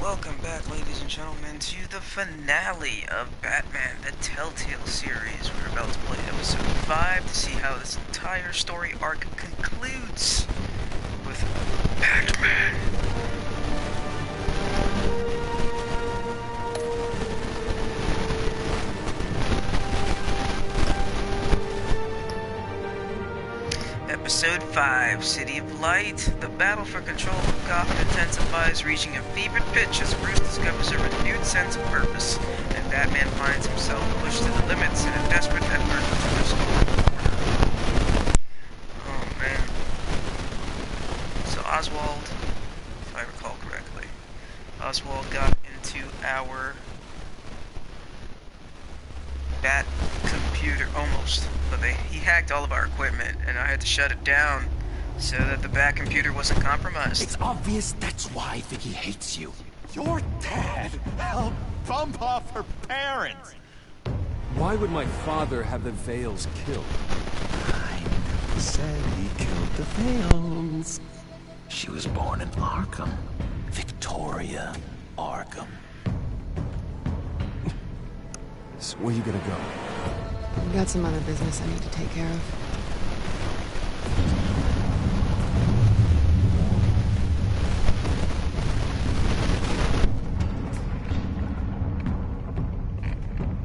welcome back, ladies and gentlemen, to the finale of Batman, the Telltale series. We're about to play episode 5 to see how this entire story arc concludes with Batman. Episode 5, City of Light. The battle for control of Gotham intensifies, reaching a fevered pitch as Bruce discovers a renewed sense of purpose, and Batman finds himself pushed to the limits in a desperate effort to restore order. Oh man. So Oswald, if I recall correctly, Oswald got into our Bat computer, almost, but he hacked all of our equipment, and I had to shut it down so that the Bat computer wasn't compromised. It's obvious that's why Vicky hates you. Your dad helped bump off her parents. Why would my father have the Vales killed? I never said he killed the Vales. She was born in Arkham. Victoria Arkham. So where you gonna go? I've got some other business I need to take care of.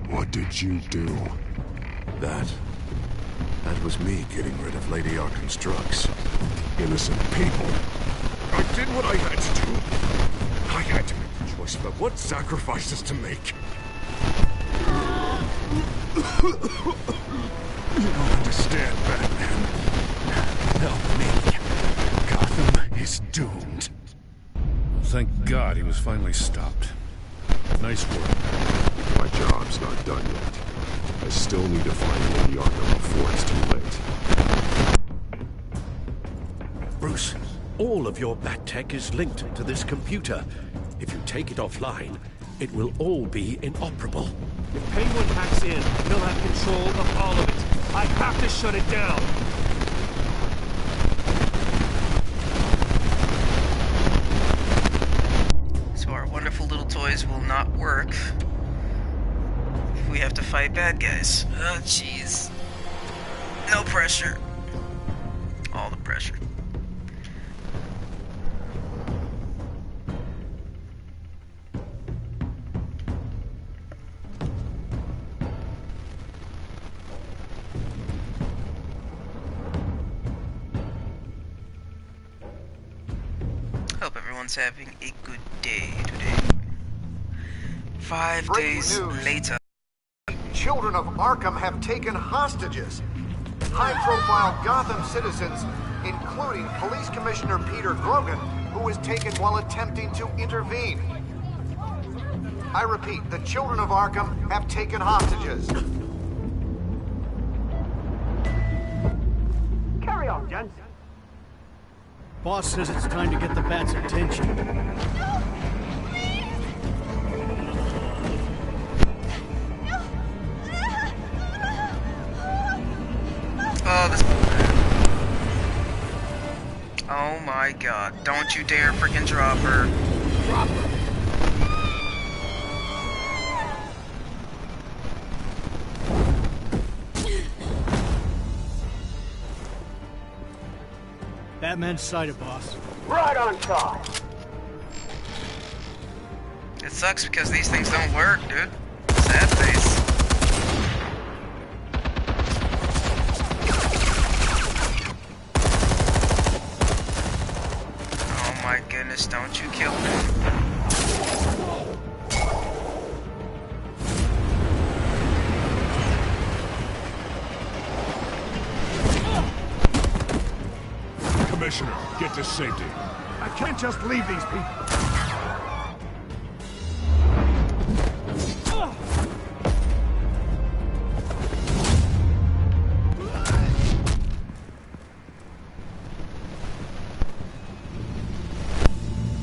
What did you do? That was me getting rid of Lady Arkham's drugs. Innocent people. I did what I had to do. I had to make the choice about what sacrifices to make. You don't understand, Batman. Help me. Gotham is doomed. Thank God he was finally stopped. Nice work. My job's not done yet. I still need to find Lady Arkham before it's too late. Bruce, all of your bat tech is linked to this computer. If you take it offline, it will all be inoperable. If Penguin hacks in, he'll have control of all of it. I have to shut it down. So our wonderful little toys will not work. We have to fight bad guys. Oh, jeez. No pressure. All the pressure. Hope everyone's having a good day today. 5 days later. Children of Arkham have taken hostages. High-profile Gotham citizens, including Police Commissioner Peter Grogan, who was taken while attempting to intervene. I repeat, the children of Arkham have taken hostages. Carry on, gents. Boss says it's time to get the Bat's attention. Oh, this... Oh my God. Don't you dare freaking drop her. Drop her. Batman's sighted, boss. Right on time. It sucks because these things don't work, dude. Sad face. Oh my goodness, don't you kill me. Commissioner, get to safety. I can't just leave these people.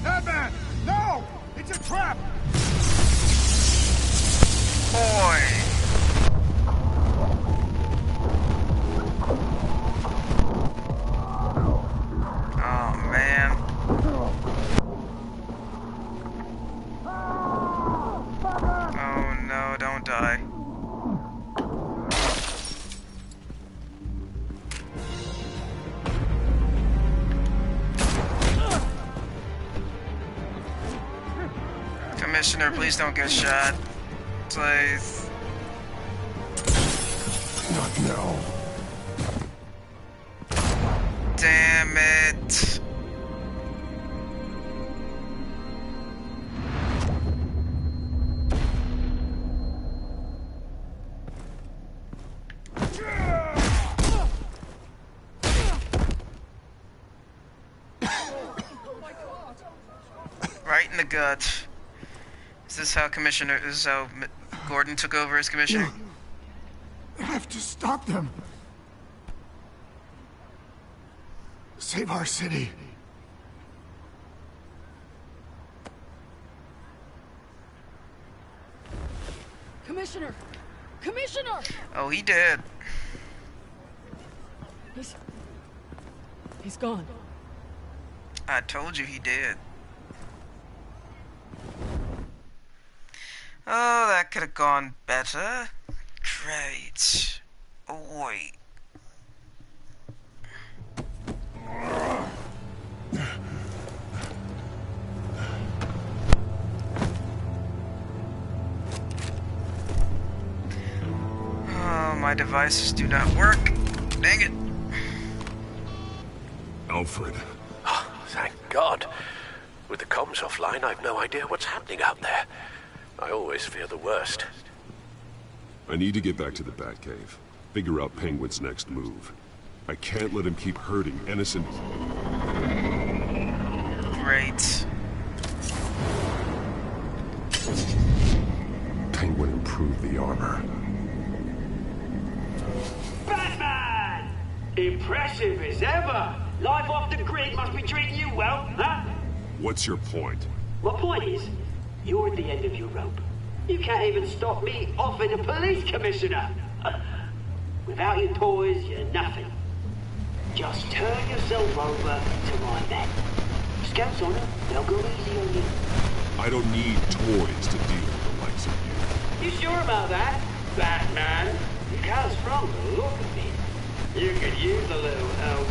Batman! No! It's a trap! Boy. Commissioner, please don't get shot. Please. Not now. Damn it. Right in the gut. Is this how Gordon took over as commissioner? I have to stop them. Save our city. Commissioner! Commissioner! Oh, he did. He's gone. I told you he did. Oh, that could have gone better. Great. Oh, wait. Oh, my devices do not work. Dang it. Alfred. Oh, thank God. With the comms offline, I've no idea what's happening out there. I always fear the worst. I need to get back to the Batcave. Figure out Penguin's next move. I can't let him keep hurting innocent... Great. Penguin improved the armor. Batman! Impressive as ever. Life off the grid must be treating you well, huh? What's your point? My point is, you're at the end of your rope. You can't even stop me offing a police commissioner. Without your toys, you're nothing. Just turn yourself over to my men. Scouts on it, they'll go easy on you. I don't need toys to deal with the likes of you. You sure about that, Batman? Because from the look of it, you could use a little help.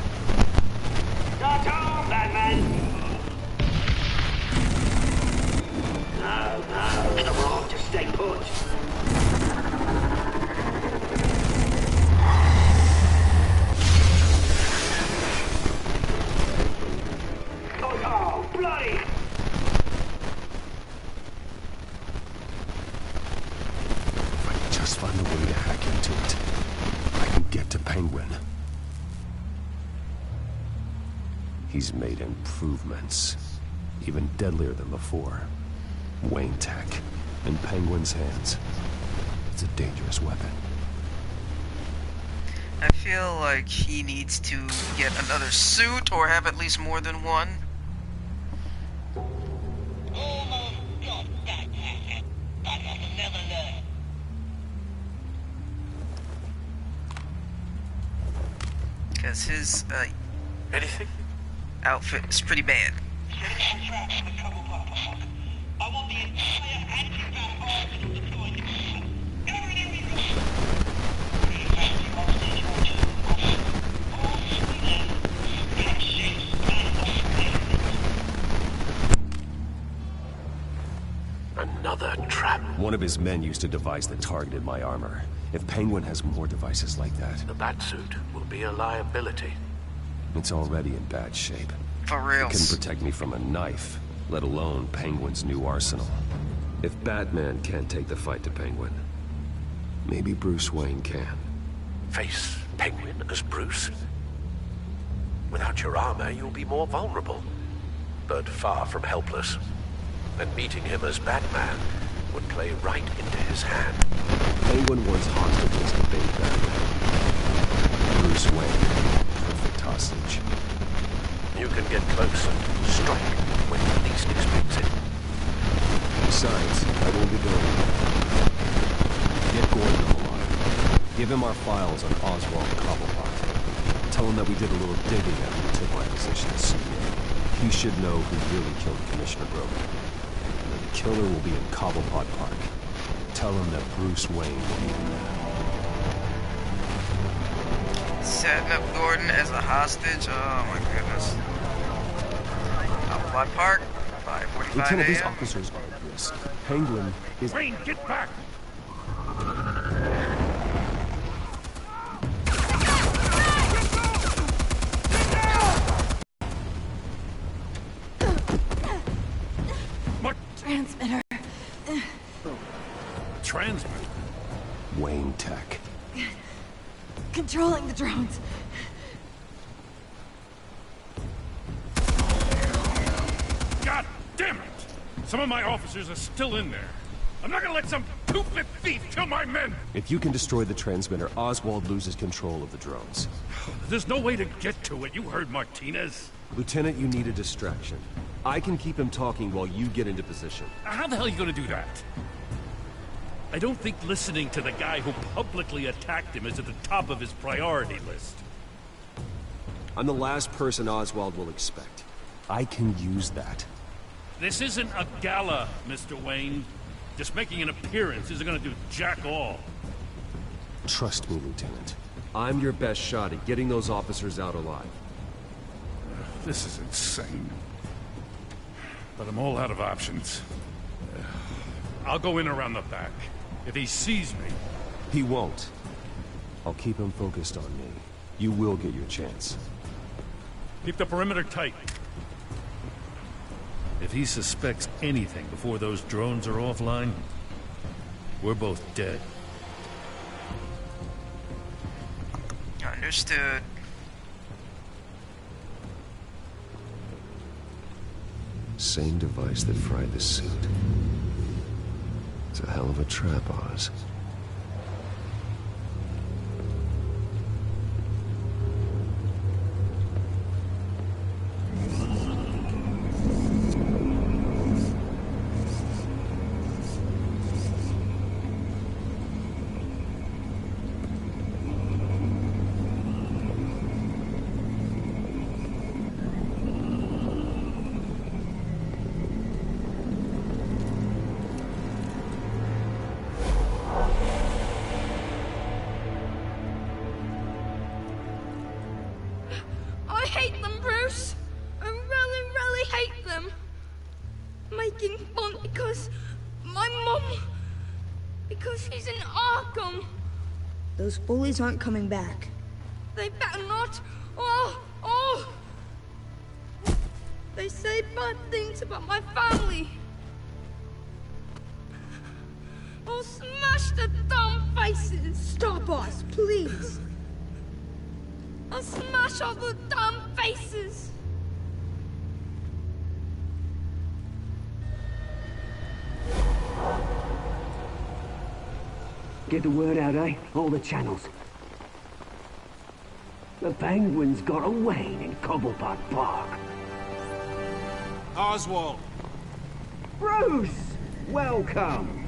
Start on, Batman! No, come on, just stay put. Oh, bloody! If I can just find a way to hack into it, I can get to Penguin. He's made improvements, even deadlier than before. Wayne Tech, in Penguin's hands. It's a dangerous weapon. I feel like he needs to get another suit or have at least more than one. Because his Anything? outfit is pretty bad. I want the entire anti-bat army deployed. Another trap. One of his men used a device that targeted my armor. If Penguin has more devices like that... The Batsuit will be a liability. It's already in bad shape. For real. It couldn't protect me from a knife, let alone Penguin's new arsenal. If Batman can't take the fight to Penguin, maybe Bruce Wayne can. Face Penguin as Bruce? Without your armor, you'll be more vulnerable, but far from helpless. And meeting him as Batman would play right into his hand. Penguin wants hostages to bait Batman. Bruce Wayne, perfect hostage. You can get close and strike when you least expect it. Besides, I won't be going anywhere. Get Gordon on the line. Give him our files on Oswald Cobblepot. Tell him that we did a little digging after we took my position as CEO. He should know who really killed Commissioner Grogan. And that the killer will be in Cobblepot Park. Tell him that Bruce Wayne will be there. Setting up Gordon as a hostage? Oh my goodness. Cobblepot Park? 5:45 Lieutenant, these a.m. officers are at risk. Penguin is... Wayne, get back! Transmitter. Transmitter? Wayne Tech. Controlling the drones. God damn it! Some of my officers are still in there. I'm not gonna let some two-bit thief kill my men! If you can destroy the transmitter, Oswald loses control of the drones. There's no way to get to it. You heard Martinez. Lieutenant, you need a distraction. I can keep him talking while you get into position. How the hell are you gonna do that? I don't think listening to the guy who publicly attacked him is at the top of his priority list. I'm the last person Oswald will expect. I can use that. This isn't a gala, Mr. Wayne. Just making an appearance isn't gonna do jack all. Trust me, Lieutenant. I'm your best shot at getting those officers out alive. This is insane. But I'm all out of options. I'll go in around the back. If he sees me... He won't. I'll keep him focused on me. You will get your chance. Keep the perimeter tight. If he suspects anything before those drones are offline, we're both dead. Understood. Same device that fried the suit. It's a hell of a trap, Oz. I hate them, Bruce. I really, really hate them. Making fun because my mum... Because she's in Arkham. Those bullies aren't coming back. They better not. Oh! They say bad things about my family. I'll smash the dumb faces. Stop us, please. I'll smash all the dumb faces. Get the word out, eh? All the channels. The Penguin's got a Wayne in Cobblepot Park. Oswald! Bruce! Welcome!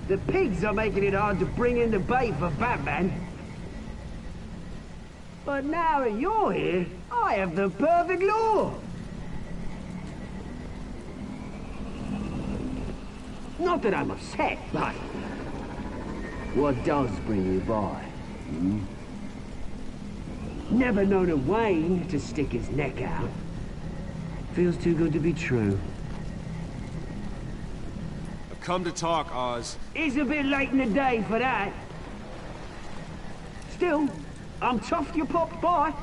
The pigs are making it hard to bring in the bait for Batman. But now that you're here, I have the perfect lure! Not that I'm upset, but... what does bring you by? Hmm? Never known a Wayne to stick his neck out. Feels too good to be true. I've come to talk, Oz. It's a bit late in the day for that. Still, I'm chuffed you popped by.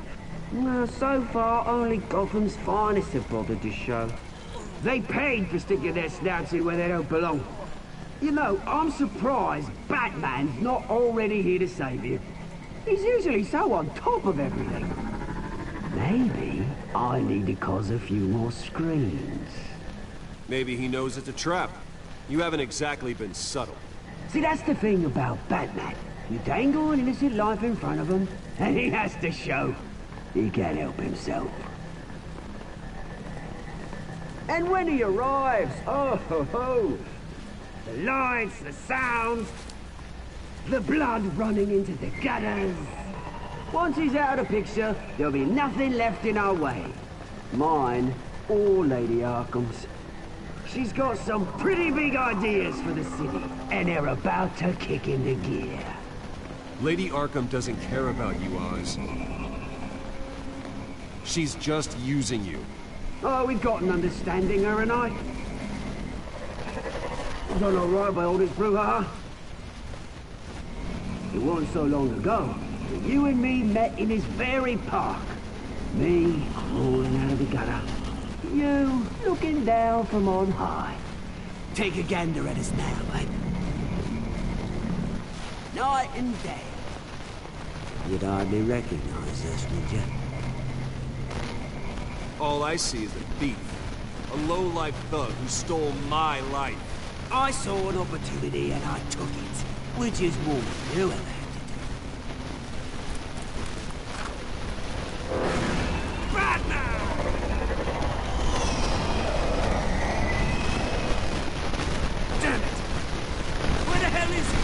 Well, so far, only Gotham's finest have bothered to show. They paid for sticking their snouts in where they don't belong. You know, I'm surprised Batman's not already here to save you. He's usually so on top of everything. Maybe I need to cause a few more screams. Maybe he knows it's a trap. You haven't exactly been subtle. See, that's the thing about Batman. You dangle an innocent life in front of him, and he has to show he can't help himself. And when he arrives, oh ho ho! The lights, the sounds, the blood running into the gutters. Once he's out of the picture, there'll be nothing left in our way. Mine or Lady Arkham's. She's got some pretty big ideas for the city, and they're about to kick into gear. Lady Arkham doesn't care about you, Oz. She's just using you. Oh, we've got an understanding, her and I. Done all right by all this brouhaha. It wasn't so long ago that you and me met in this very park. Me crawling out of the gutter. You looking down from on high. Take a gander at us now, mate. Night and day. You'd hardly recognize us, would you? All I see is a thief. A low-life thug who stole my life. I saw an opportunity and I took it. Which is more than you ever had to do. Batman! Damn it! Where the hell is he?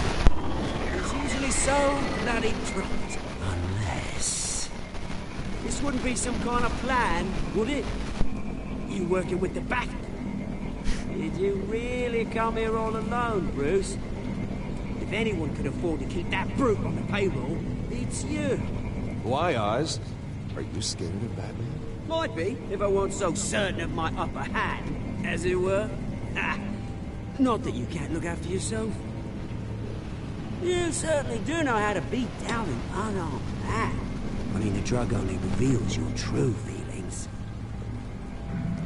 He's usually so bloody dropped. Unless... This wouldn't be some kind of plan, would it? You working with the Bat? Did you really come here all alone, Bruce? If anyone could afford to keep that brute on the payroll, it's you. Why, Oz? Are you scared of Batman? Might be, if I weren't so certain of my upper hand, as it were. Not that you can't look after yourself. You certainly do know how to beat down an unarmed man. I mean, the drug only reveals your true feelings.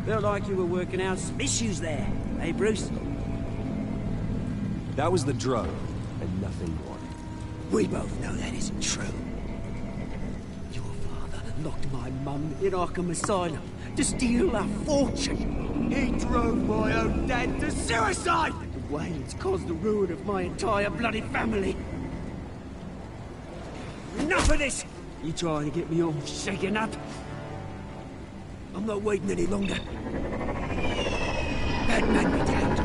Felt like you were working out some issues there, eh, Bruce? That was the drug, and nothing more. We both know that isn't true. Your father locked my mum in Arkham Asylum to steal a fortune. He drove my own dad to suicide! The way it's caused the ruin of my entire bloody family. Enough of this! You trying to get me all shaken up? I'm not waiting any longer. Batman me down.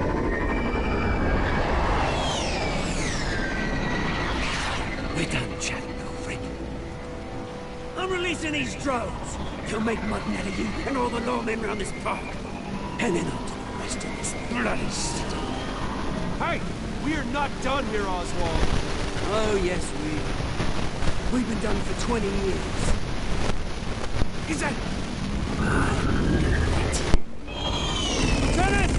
We're done chatting, old friend. I'm releasing these drones. You'll make mutton out of you and all the lawmen around this park. And then on to the rest of this bloody city. Hey! We are not done here, Oswald! Oh, yes, we've been done for 20 years. Is that... Lieutenant!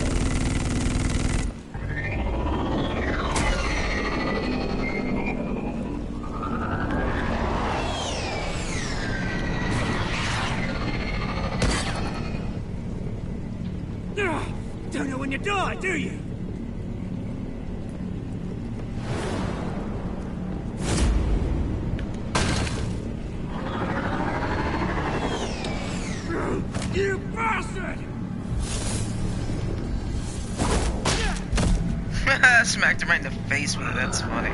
Don't know when you die, do you? You bastard! Smacked him right in the face with it, that's funny.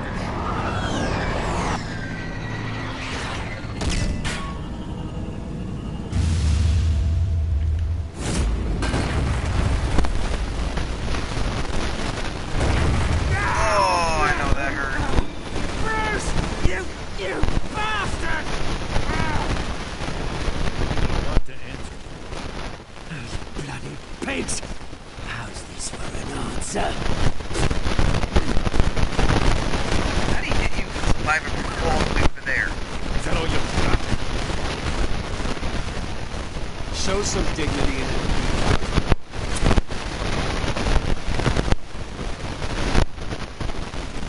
Show some dignity in it.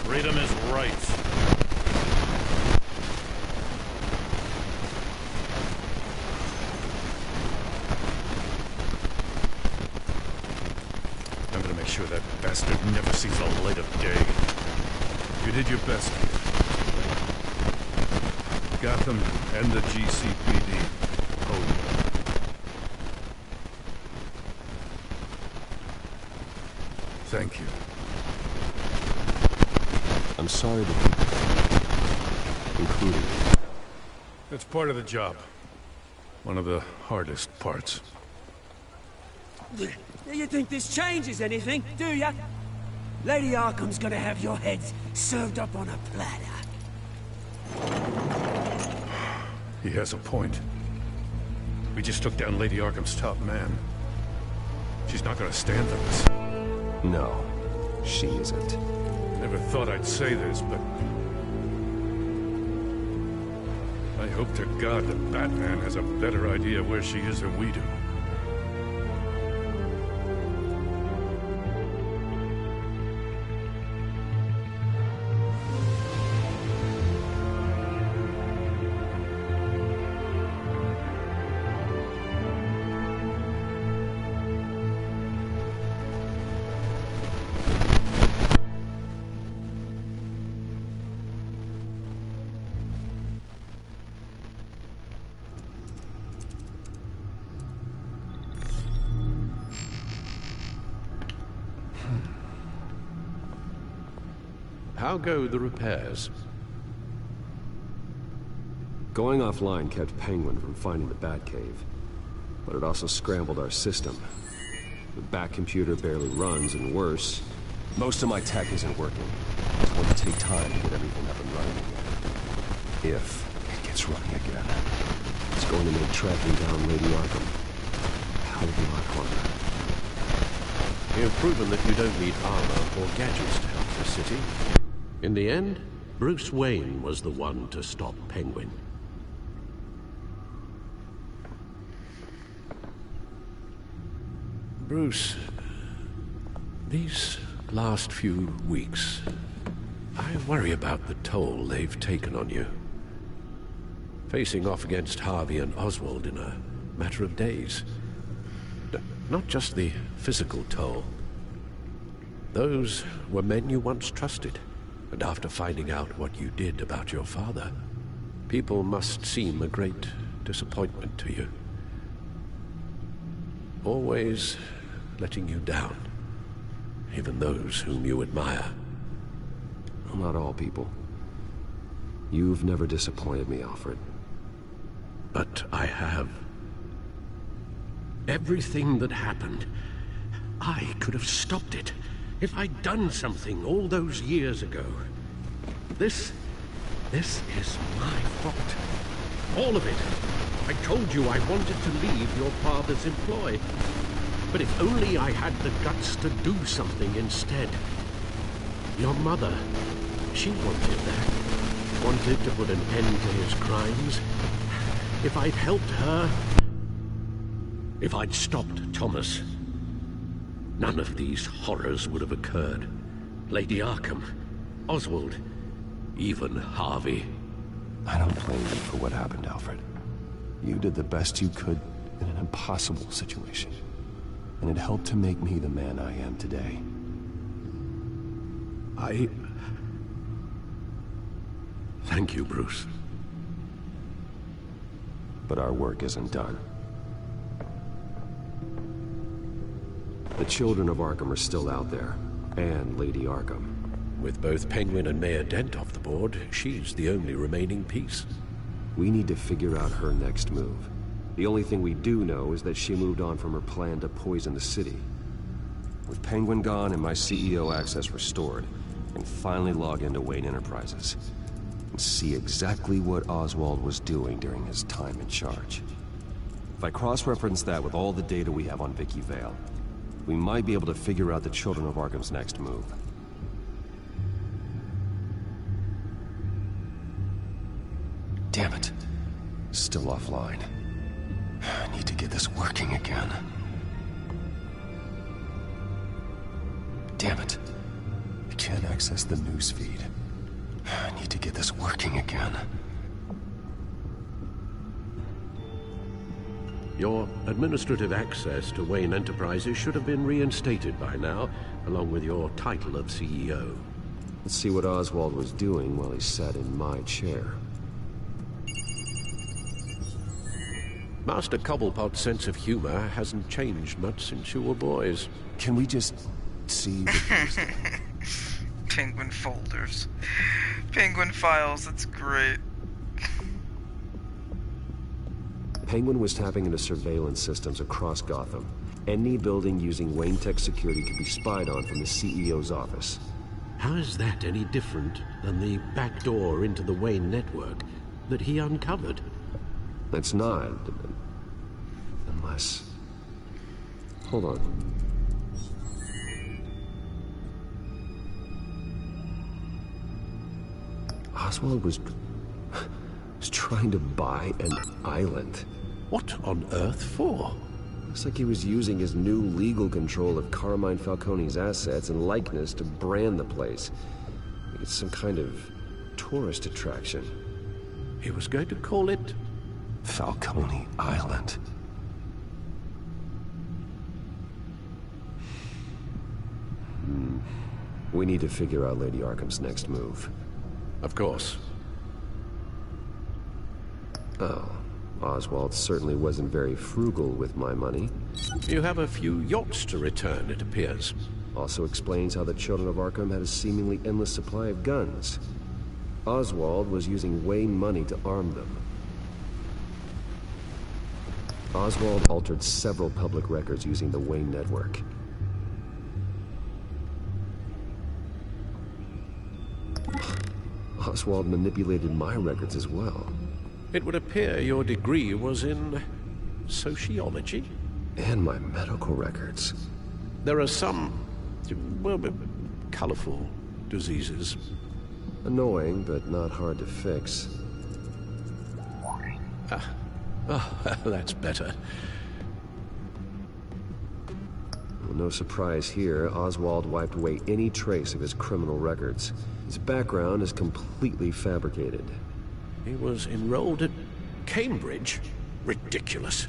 Freedom is right. I'm gonna make sure that bastard never sees the light of day. You did your best. Gotham and the GCPD owe you. Thank you. I'm sorry to people, including you. It's part of the job. One of the hardest parts. You think this changes anything, do ya? Lady Arkham's gonna have your heads served up on a platter. He has a point. We just took down Lady Arkham's top man. She's not gonna stand for this. No, she isn't. Never thought I'd say this, but... I hope to God that Batman has a better idea where she is than we do. how go the repairs? Going offline kept Penguin from finding the Batcave, but it also scrambled our system. The Bat computer barely runs, and worse, most of my tech isn't working. It's going to take time to get everything up and running again. If it gets running again, it's going to make tracking down Lady Arkham a hell of a lot harder. You've proven that you don't need armor or gadgets to help the city. In the end, Bruce Wayne was the one to stop Penguin. Bruce, these last few weeks, I worry about the toll they've taken on you. Facing off against Harvey and Oswald in a matter of days. Not just the physical toll. Those were men you once trusted, and after finding out what you did about your father, people must seem a great disappointment to you. Always letting you down, even those whom you admire. Well, not all people. You've never disappointed me, Alfred. But I have. Everything that happened, I could have stopped it if I'd done something all those years ago. This is my fault. All of it. I told you I wanted to leave your father's employ. But if only I had the guts to do something instead. Your mother, she wanted that. Wanted to put an end to his crimes. If I'd helped her, if I'd stopped Thomas, none of these horrors would have occurred. Lady Arkham, Oswald, even Harvey. I don't blame you for what happened, Alfred. You did the best you could in an impossible situation. And it helped to make me the man I am today. Thank you, Bruce. But our work isn't done. The children of Arkham are still out there, and Lady Arkham. With both Penguin and Mayor Dent off the board, she's the only remaining piece. We need to figure out her next move. The only thing we do know is that she moved on from her plan to poison the city. With Penguin gone and my CEO access restored, I can finally log into Wayne Enterprises and see exactly what Oswald was doing during his time in charge. If I cross-reference that with all the data we have on Vicky Vale, we might be able to figure out the Children of Arkham's next move. Damn it. Still offline. I need to get this working again. Damn it. I can't access the news feed. I need to get this working again. Your administrative access to Wayne Enterprises should have been reinstated by now, along with your title of CEO. Let's see what Oswald was doing while he sat in my chair. Master Cobblepot's sense of humor hasn't changed much since you were boys. Can we just see the Penguin folders. Penguin files, that's great. Penguin was tapping into surveillance systems across Gotham. Any building using Wayne Tech security could be spied on from the CEO's office. How is that any different than the back door into the Wayne network that he uncovered? It's not. Unless... Hold on. Oswald was trying to buy an island. What on earth for? Looks like he was using his new legal control of Carmine Falcone's assets and likeness to brand the place. Like it's some kind of tourist attraction. He was going to call it... Falcone Island. We need to figure out Lady Arkham's next move. Of course. Oh, Oswald certainly wasn't very frugal with my money. You have a few yachts to return, it appears. Also explains how the children of Arkham had a seemingly endless supply of guns. Oswald was using Wayne money to arm them. Oswald altered several public records using the Wayne network. Oswald manipulated my records as well. It would appear your degree was in sociology? And my medical records. There are some, well, colorful diseases. Annoying, but not hard to fix. That's better. Well, no surprise here, Oswald wiped away any trace of his criminal records. His background is completely fabricated. He was enrolled at Cambridge? Ridiculous.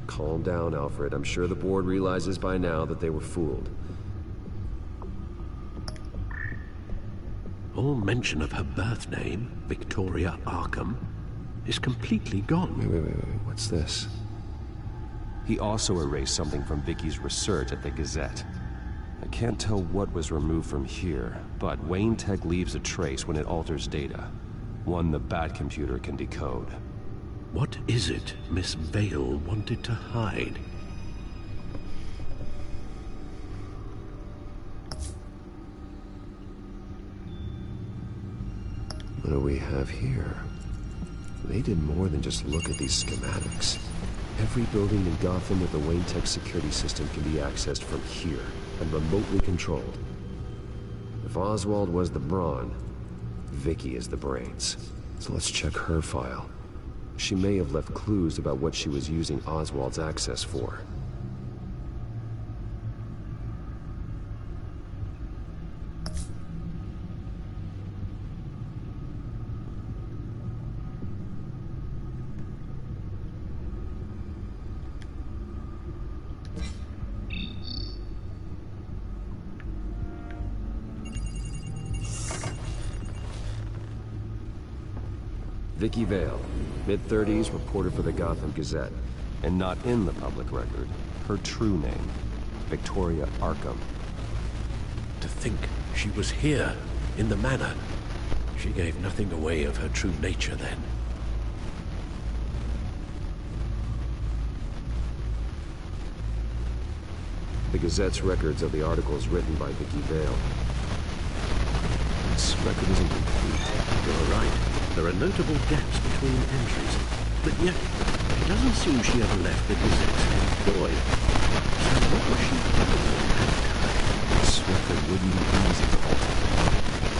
Calm down, Alfred. I'm sure the board realizes by now that they were fooled. All mention of her birth name, Victoria Arkham, is completely gone. Wait. What's this? He also erased something from Vicky's research at the Gazette. I can't tell what was removed from here, but Wayne Tech leaves a trace when it alters data. One the Bat computer can decode. What is it Miss Vale wanted to hide? What do we have here? They did more than just look at these schematics. Every building in Gotham with the Wayne Tech security system can be accessed from here and remotely controlled. If Oswald was the brawn, Vicky is the brains. So let's check her file. She may have left clues about what she was using Oswald's access for. Vicky Vale, mid-30s, reporter for the Gotham Gazette. And not in the public record, her true name, Victoria Arkham. To think she was here, in the manor. She gave nothing away of her true nature then. The Gazette's records of the articles written by Vicky Vale. This record isn't complete. You're right. There are notable gaps between entries, but yet it doesn't seem she ever left the Gazette's employ. So what was she doing at that time? This record wouldn't be easy to alter.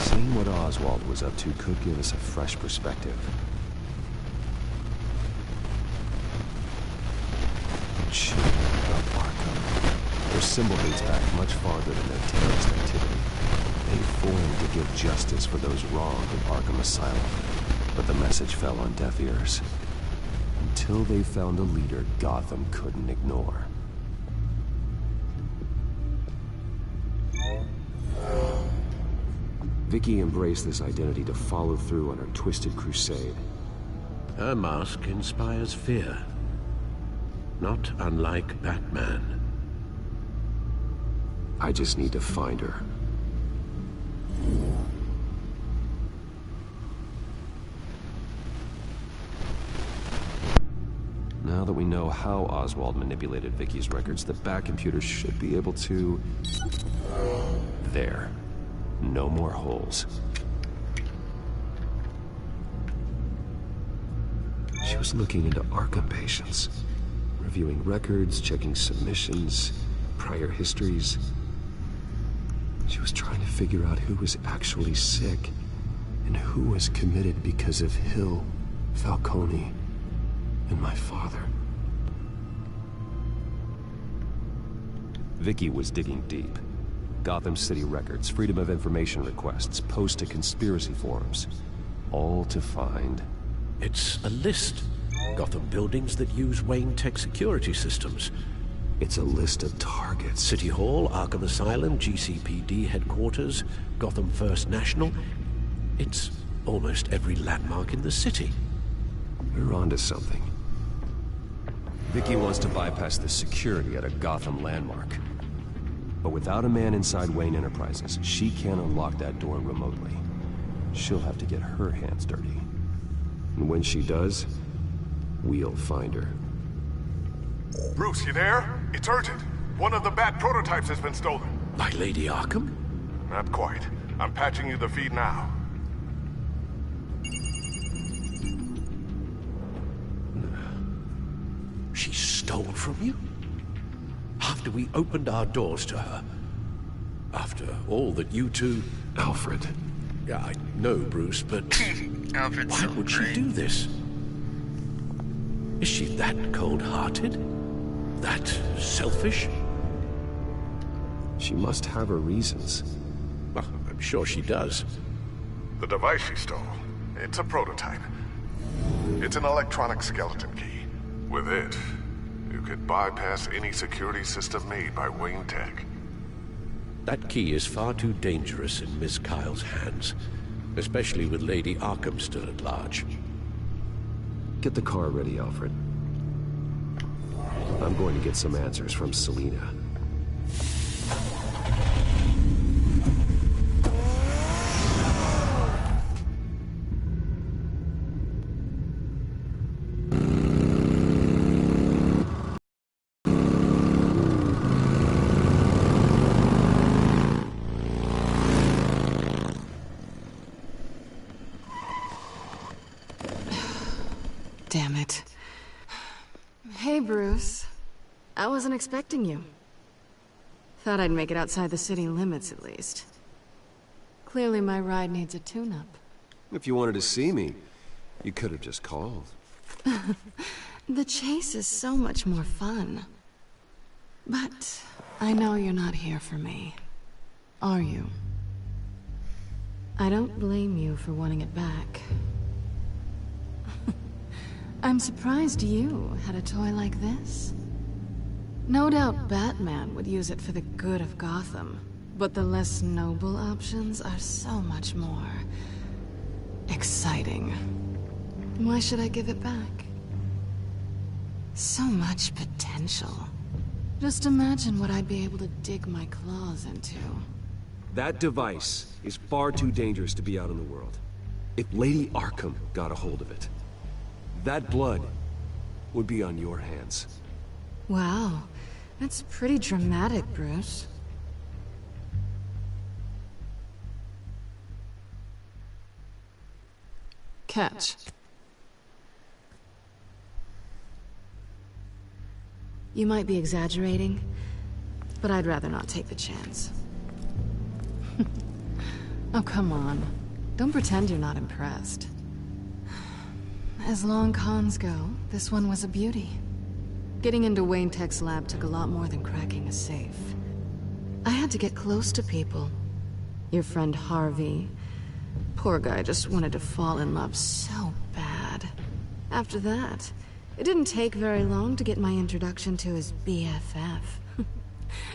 Seeing what Oswald was up to could give us a fresh perspective. Children of Arkham. Their symbol dates back much farther than their terrorist activity. They formed to give justice for those wronged in Arkham Asylum. But the message fell on deaf ears. Until they found a leader Gotham couldn't ignore. Vicky embraced this identity to follow through on her twisted crusade. Her mask inspires fear. Not unlike Batman. I just need to find her. Now that we know how Oswald manipulated Vicky's records, the Bat computer should be able to... There. No more holes. She was looking into Arkham patients. Reviewing records, checking submissions, prior histories. She was trying to figure out who was actually sick and who was committed because of Hill, Falcone, and my father. Vicky was digging deep. Gotham City records, Freedom of Information requests, posts to conspiracy forums. All to find... It's a list. Gotham buildings that use Wayne Tech security systems. It's a list of targets. City Hall, Arkham Asylum, GCPD headquarters, Gotham First National. It's almost every landmark in the city. We're onto something. Vicky wants to bypass the security at a Gotham landmark. But without a man inside Wayne Enterprises, she can't unlock that door remotely. She'll have to get her hands dirty. And when she does, we'll find her. Bruce, you there? It's urgent. One of the Bat prototypes has been stolen. By Lady Arkham? Not quite. I'm patching you the feed now. She stole from you? After we opened our doors to her? After all that you two... Alfred. Yeah, I know, Bruce, but... Alfred's why so would great. she do this? Is she that cold-hearted? That selfish? She must have her reasons. Well, I'm sure she does. The device she stole, it's a prototype. It's an electronic skeleton key. With it, you could bypass any security system made by Wayne Tech. That key is far too dangerous in Miss Kyle's hands, especially with Lady Arkham still at large. Get the car ready, Alfred. I'm going to get some answers from Selina. Damn it. Hey, Bruce. I wasn't expecting you. Thought I'd make it outside the city limits, at least. Clearly my ride needs a tune-up. If you wanted to see me, you could have just called. The chase is so much more fun. But I know you're not here for me. Are you? I don't blame you for wanting it back. I'm surprised you had a toy like this. No doubt Batman would use it for the good of Gotham, but the less noble options are so much more... exciting. Why should I give it back? So much potential. Just imagine what I'd be able to dig my claws into. That device is far too dangerous to be out in the world. If Lady Arkham got a hold of it, that blood would be on your hands. Wow, that's pretty dramatic, Bruce. Catch. You might be exaggerating, but I'd rather not take the chance. Oh, come on. Don't pretend you're not impressed. As long cons go, this one was a beauty. Getting into Wayne Tech's lab took a lot more than cracking a safe. I had to get close to people. Your friend Harvey. Poor guy just wanted to fall in love so bad. After that, it didn't take very long to get my introduction to his BFF.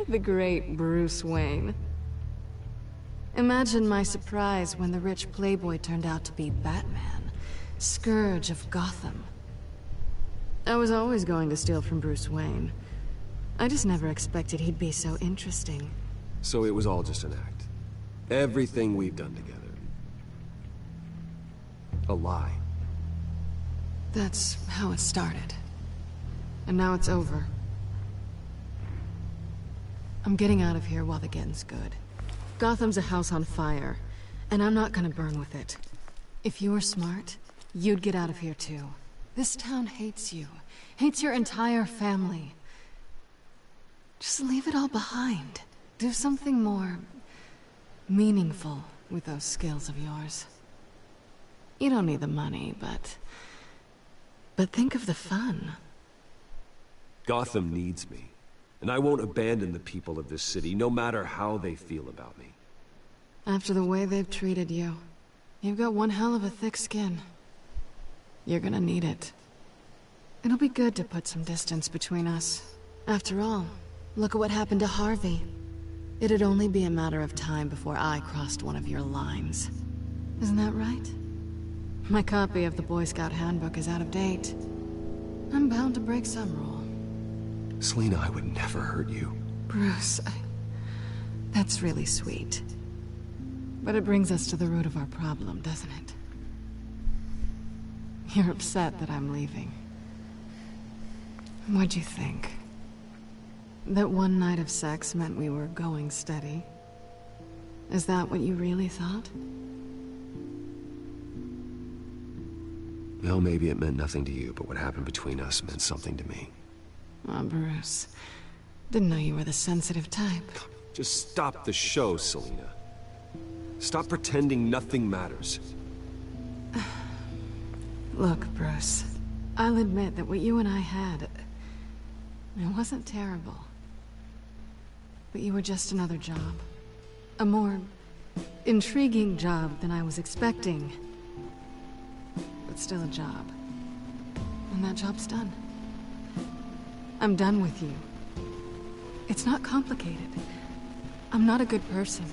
The great Bruce Wayne. Imagine my surprise when the rich playboy turned out to be Batman, Scourge of Gotham. I was always going to steal from Bruce Wayne. I just never expected he'd be so interesting. So it was all just an act. Everything we've done together. A lie. That's how it started. And now it's over. I'm getting out of here while the getting's good. Gotham's a house on fire, and I'm not gonna burn with it. If you were smart, you'd get out of here too. This town hates you. Hates your entire family. Just leave it all behind. Do something more... meaningful with those skills of yours. You don't need the money, but think of the fun. Gotham needs me, and I won't abandon the people of this city, no matter how they feel about me. After the way they've treated you, you've got one hell of a thick skin. You're gonna need it. It'll be good to put some distance between us. After all, look at what happened to Harvey. It'd only be a matter of time before I crossed one of your lines. Isn't that right? My copy of the Boy Scout Handbook is out of date. I'm bound to break some rule. Selina, I would never hurt you. Bruce, That's really sweet. But it brings us to the root of our problem, doesn't it? You're upset that I'm leaving. What'd you think? That one night of sex meant we were going steady? Is that what you really thought? Well, maybe it meant nothing to you, but what happened between us meant something to me. Oh, Bruce. Didn't know you were the sensitive type. Just stop the show, Selina. Stop pretending nothing matters. Look, Bruce. I'll admit that what you and I had... it wasn't terrible. But you were just another job. A more... intriguing job than I was expecting. But still a job. And that job's done. I'm done with you. It's not complicated. I'm not a good person.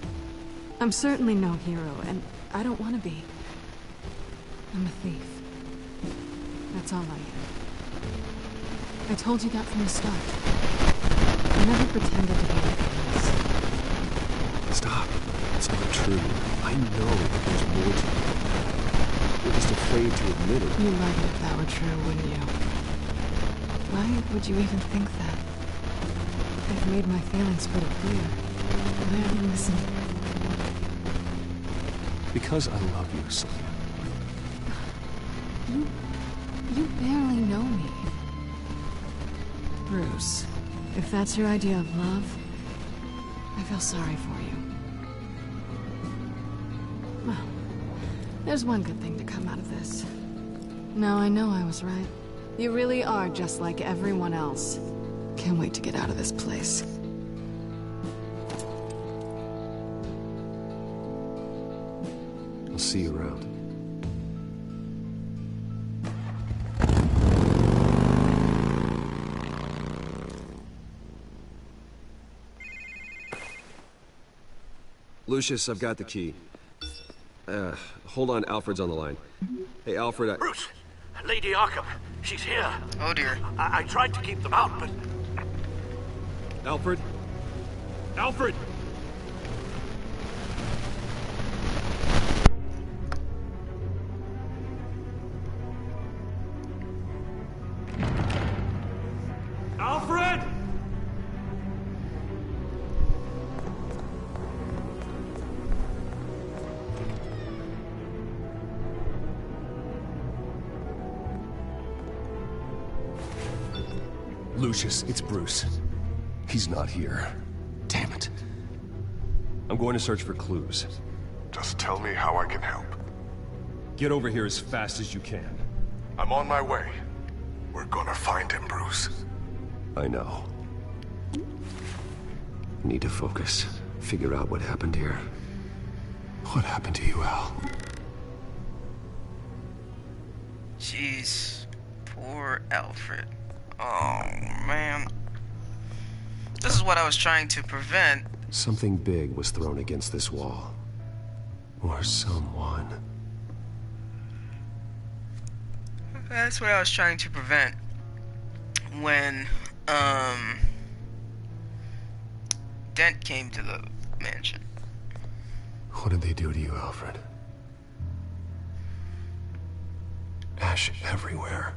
I'm certainly no hero, and I don't want to be. I'm a thief. That's all I am. I told you that from the start. I never pretended to be anything else. Stop. It's not true. I know that there's more to you. You're just afraid to admit it. You'd like it if that were true, wouldn't you? Why would you even think that? I've made my feelings pretty clear. Why are you listening? Because I love you, Selina. You barely know me. Bruce, if that's your idea of love, I feel sorry for you. Well, there's one good thing to come out of this. Now I know I was right. You really are just like everyone else. Can't wait to get out of this place. I'll see you around. Lucius, I've got the key. Hold on, Alfred's on the line. Hey, Alfred, Bruce! Lady Arkham, she's here. Oh dear. I tried to keep them out, but... Alfred? Alfred! Alfred! Lucius, it's Bruce. He's not here. Damn it. I'm going to search for clues. Just tell me how I can help. Get over here as fast as you can. I'm on my way. We're gonna find him, Bruce. I know. Need to focus. Figure out what happened here. What happened to you, Al? Jeez. Poor Alfred. Oh, man. This is what I was trying to prevent. Something big was thrown against this wall. Or someone. That's what I was trying to prevent. When, Dent came to the mansion. What did they do to you, Alfred? Ash everywhere.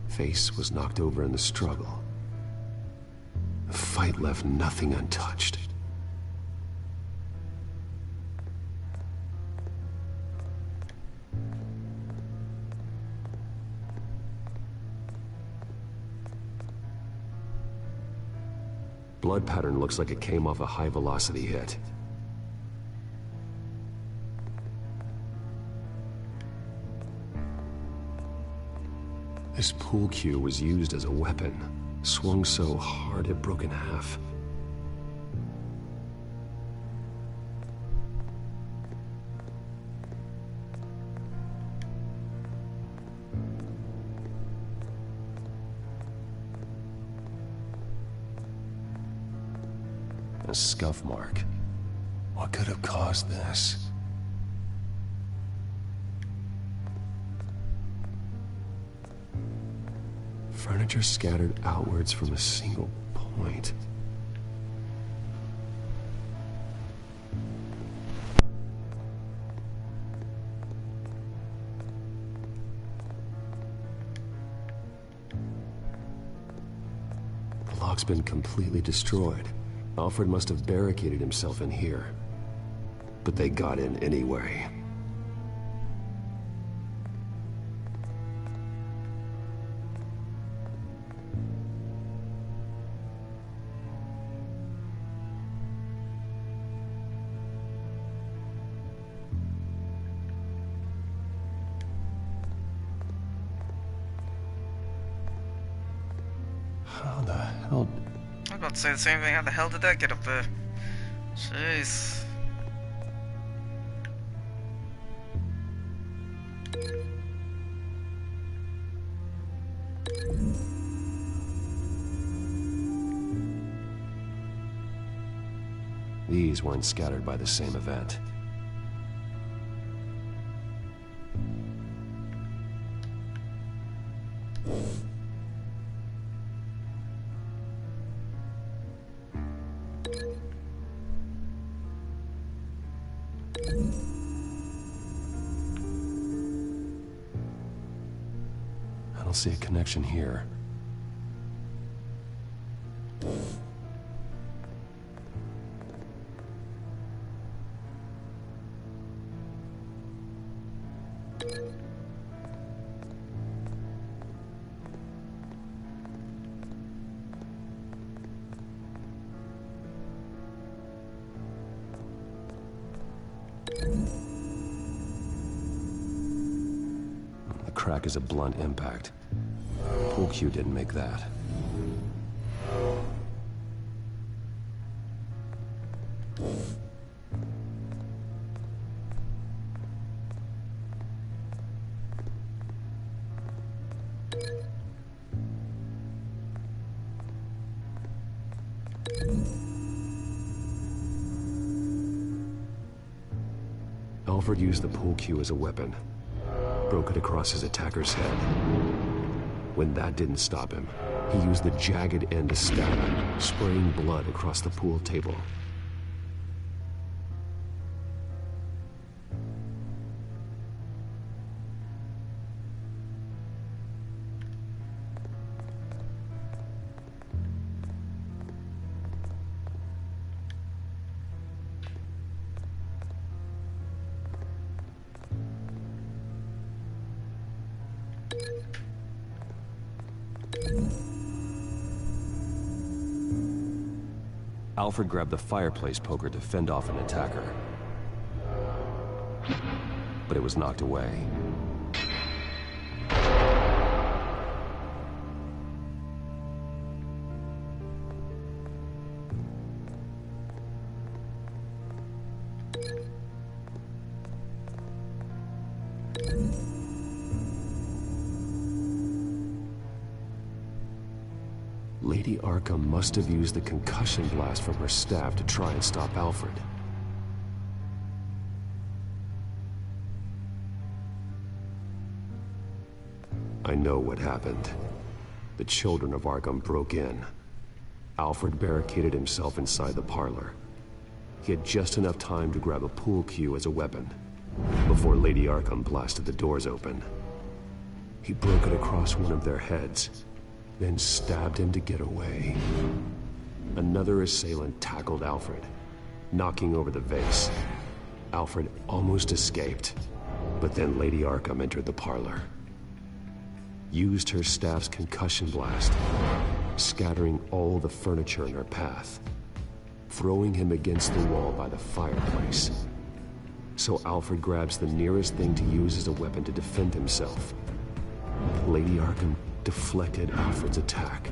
Face was knocked over in the struggle. The fight left nothing untouched. Blood pattern looks like it came off a high-velocity hit. This pool cue was used as a weapon, swung so hard it broke in half. A scuff mark. What could have caused this? Furniture scattered outwards from a single point. The lock's been completely destroyed. Alfred must have barricaded himself in here. But they got in anyway. How the hell? I was about to say the same thing. How the hell did that get up there? Jeez. These weren't scattered by the same event. I don't see a connection here. The crack is a blunt impact. Pool cue didn't make that. Alfred used the pool cue as a weapon. Broke it across his attacker's head. When that didn't stop him, he used the jagged end to stab him, spraying blood across the pool table. Alfred grabbed the fireplace poker to fend off an attacker. But it was knocked away. Lady Arkham must have used the concussion blast from her staff to try and stop Alfred. I know what happened. The children of Arkham broke in. Alfred barricaded himself inside the parlor. He had just enough time to grab a pool cue as a weapon before Lady Arkham blasted the doors open. He broke it across one of their heads, then stabbed him to get away. Another assailant tackled Alfred, knocking over the vase. Alfred almost escaped, but then Lady Arkham entered the parlor. Used her staff's concussion blast, scattering all the furniture in her path, throwing him against the wall by the fireplace. So Alfred grabs the nearest thing to use as a weapon to defend himself. Lady Arkham deflected Alfred's attack,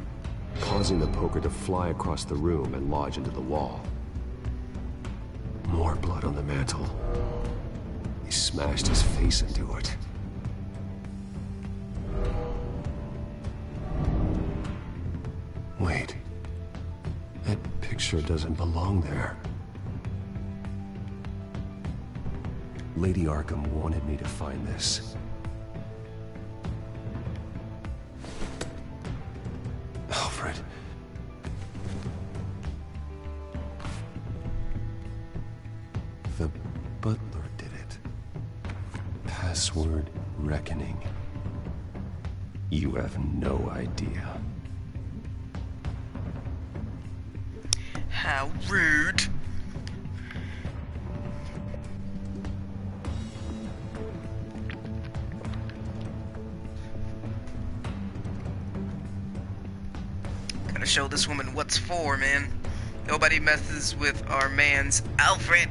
causing the poker to fly across the room and lodge into the wall. More blood on the mantel. He smashed his face into it. Wait. That picture doesn't belong there. Lady Arkham wanted me to find this. The butler did it. Password reckoning. You have no idea. How rude. Gotta show this woman what's for, man. Nobody messes with our man's Alfred.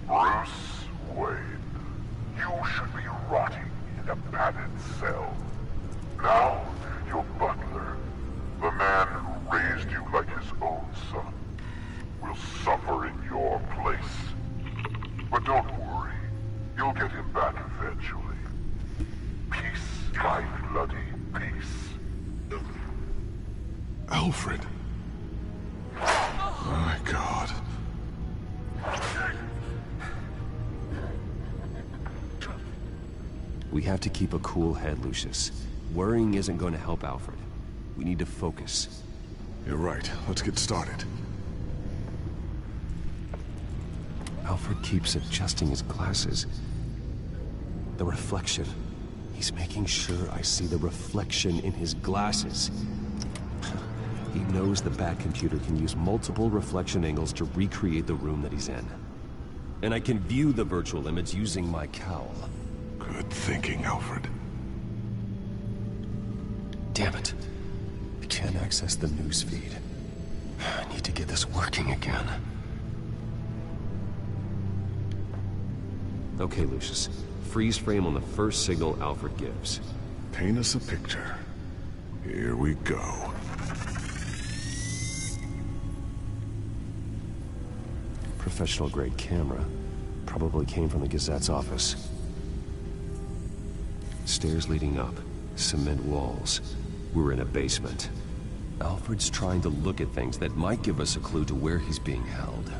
Bruce Wayne, you should be rotting in a padded cell. Now, your butler, the man who raised you like his own son, will suffer in your place. But don't worry, you'll get him back eventually. Peace, my bloody peace. Alfred. My God. We have to keep a cool head, Lucius. Worrying isn't going to help Alfred. We need to focus. You're right. Let's get started. Alfred keeps adjusting his glasses. The reflection. He's making sure I see the reflection in his glasses. He knows the Bat-computer can use multiple reflection angles to recreate the room that he's in. And I can view the virtual image using my cowl. Good thinking, Alfred. Damn it. I can't access the news feed. I need to get this working again. Okay, Lucius. Freeze frame on the first signal Alfred gives. Paint us a picture. Here we go. Professional-grade camera. Probably came from the Gazette's office. Stairs leading up. Cement walls. We're in a basement. Alfred's trying to look at things that might give us a clue to where he's being held.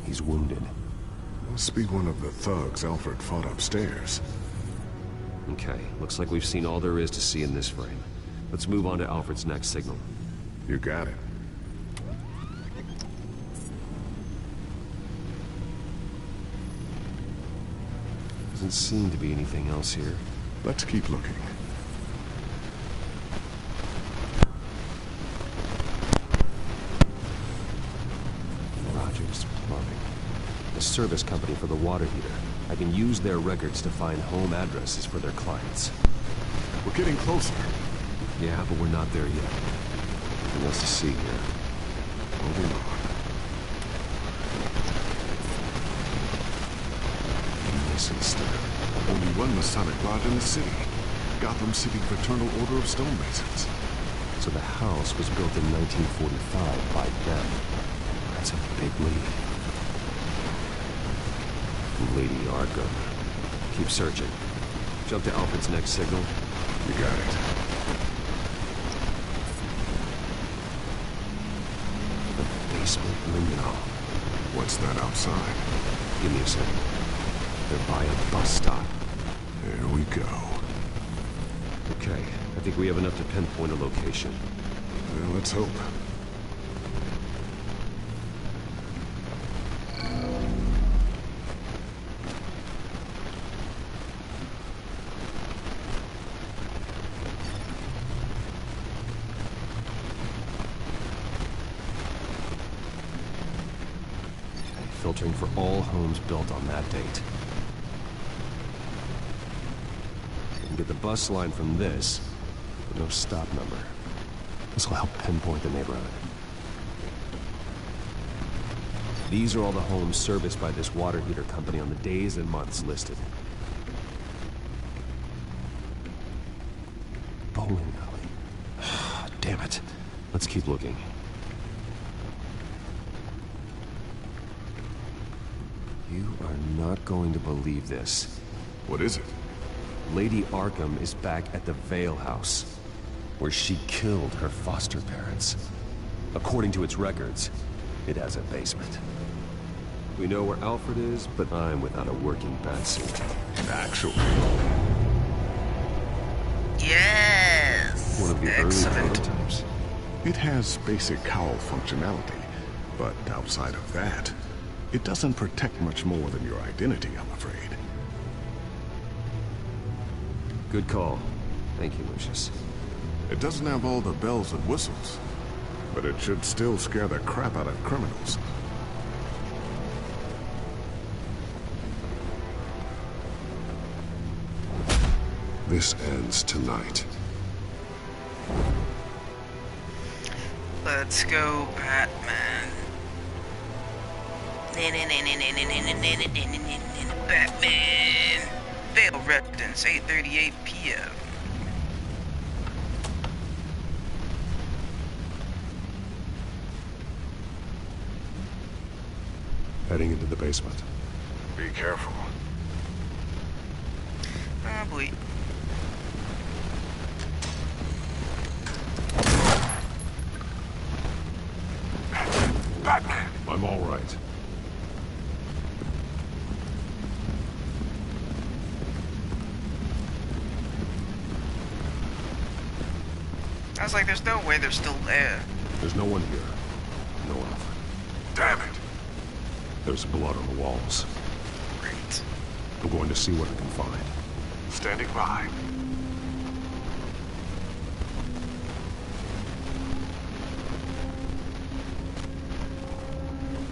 He's wounded. Must be one of the thugs Alfred fought upstairs. Okay, looks like we've seen all there is to see in this frame. Let's move on to Alfred's next signal. You got it. Doesn't seem to be anything else here. Let's keep looking. Rogers Plumbing. The service company for the water heater. I can use their records to find home addresses for their clients. We're getting closer. Yeah, but we're not there yet. Nothing else to see here. Moving on. Only one Masonic lodge in the city. Gotham City Fraternal Order of Stonemasons. So the house was built in 1945 by them. That's a big lead. Lady Arkham. Keep searching. Jump to Alfred's next signal. You got it. The basement window. What's that outside? Give me a second. They're by a bus stop. There we go. Okay, I think we have enough to pinpoint a location. Well, let's hope. Filtering for all homes built on that date. We can get the bus line from this, but no stop number. This will help pinpoint the neighborhood. These are all the homes serviced by this water heater company on the days and months listed. Bowling alley. Damn it. Let's keep looking. You are not going to believe this. What is it? Lady Arkham is back at the Vale House, where she killed her foster parents. According to its records, it has a basement. We know where Alfred is, but I'm without a working batsuit. Actually. Yes! one of the early excellent. prototypes. It has basic cowl functionality, but outside of that, it doesn't protect much more than your identity, I'm afraid. Good call. Thank you, Lucius. It doesn't have all the bells and whistles, but it should still scare the crap out of criminals. This ends tonight. Let's go, Batman. Batman. Vale Residence, 8:38 p.m. Heading into the basement. Be careful. Ah, boy. Batman! I'm all right. I was like, there's no way they're still there. There's no one here. No Alfred. Damn it! There's blood on the walls. Great. I'm going to see what I can find. Standing by.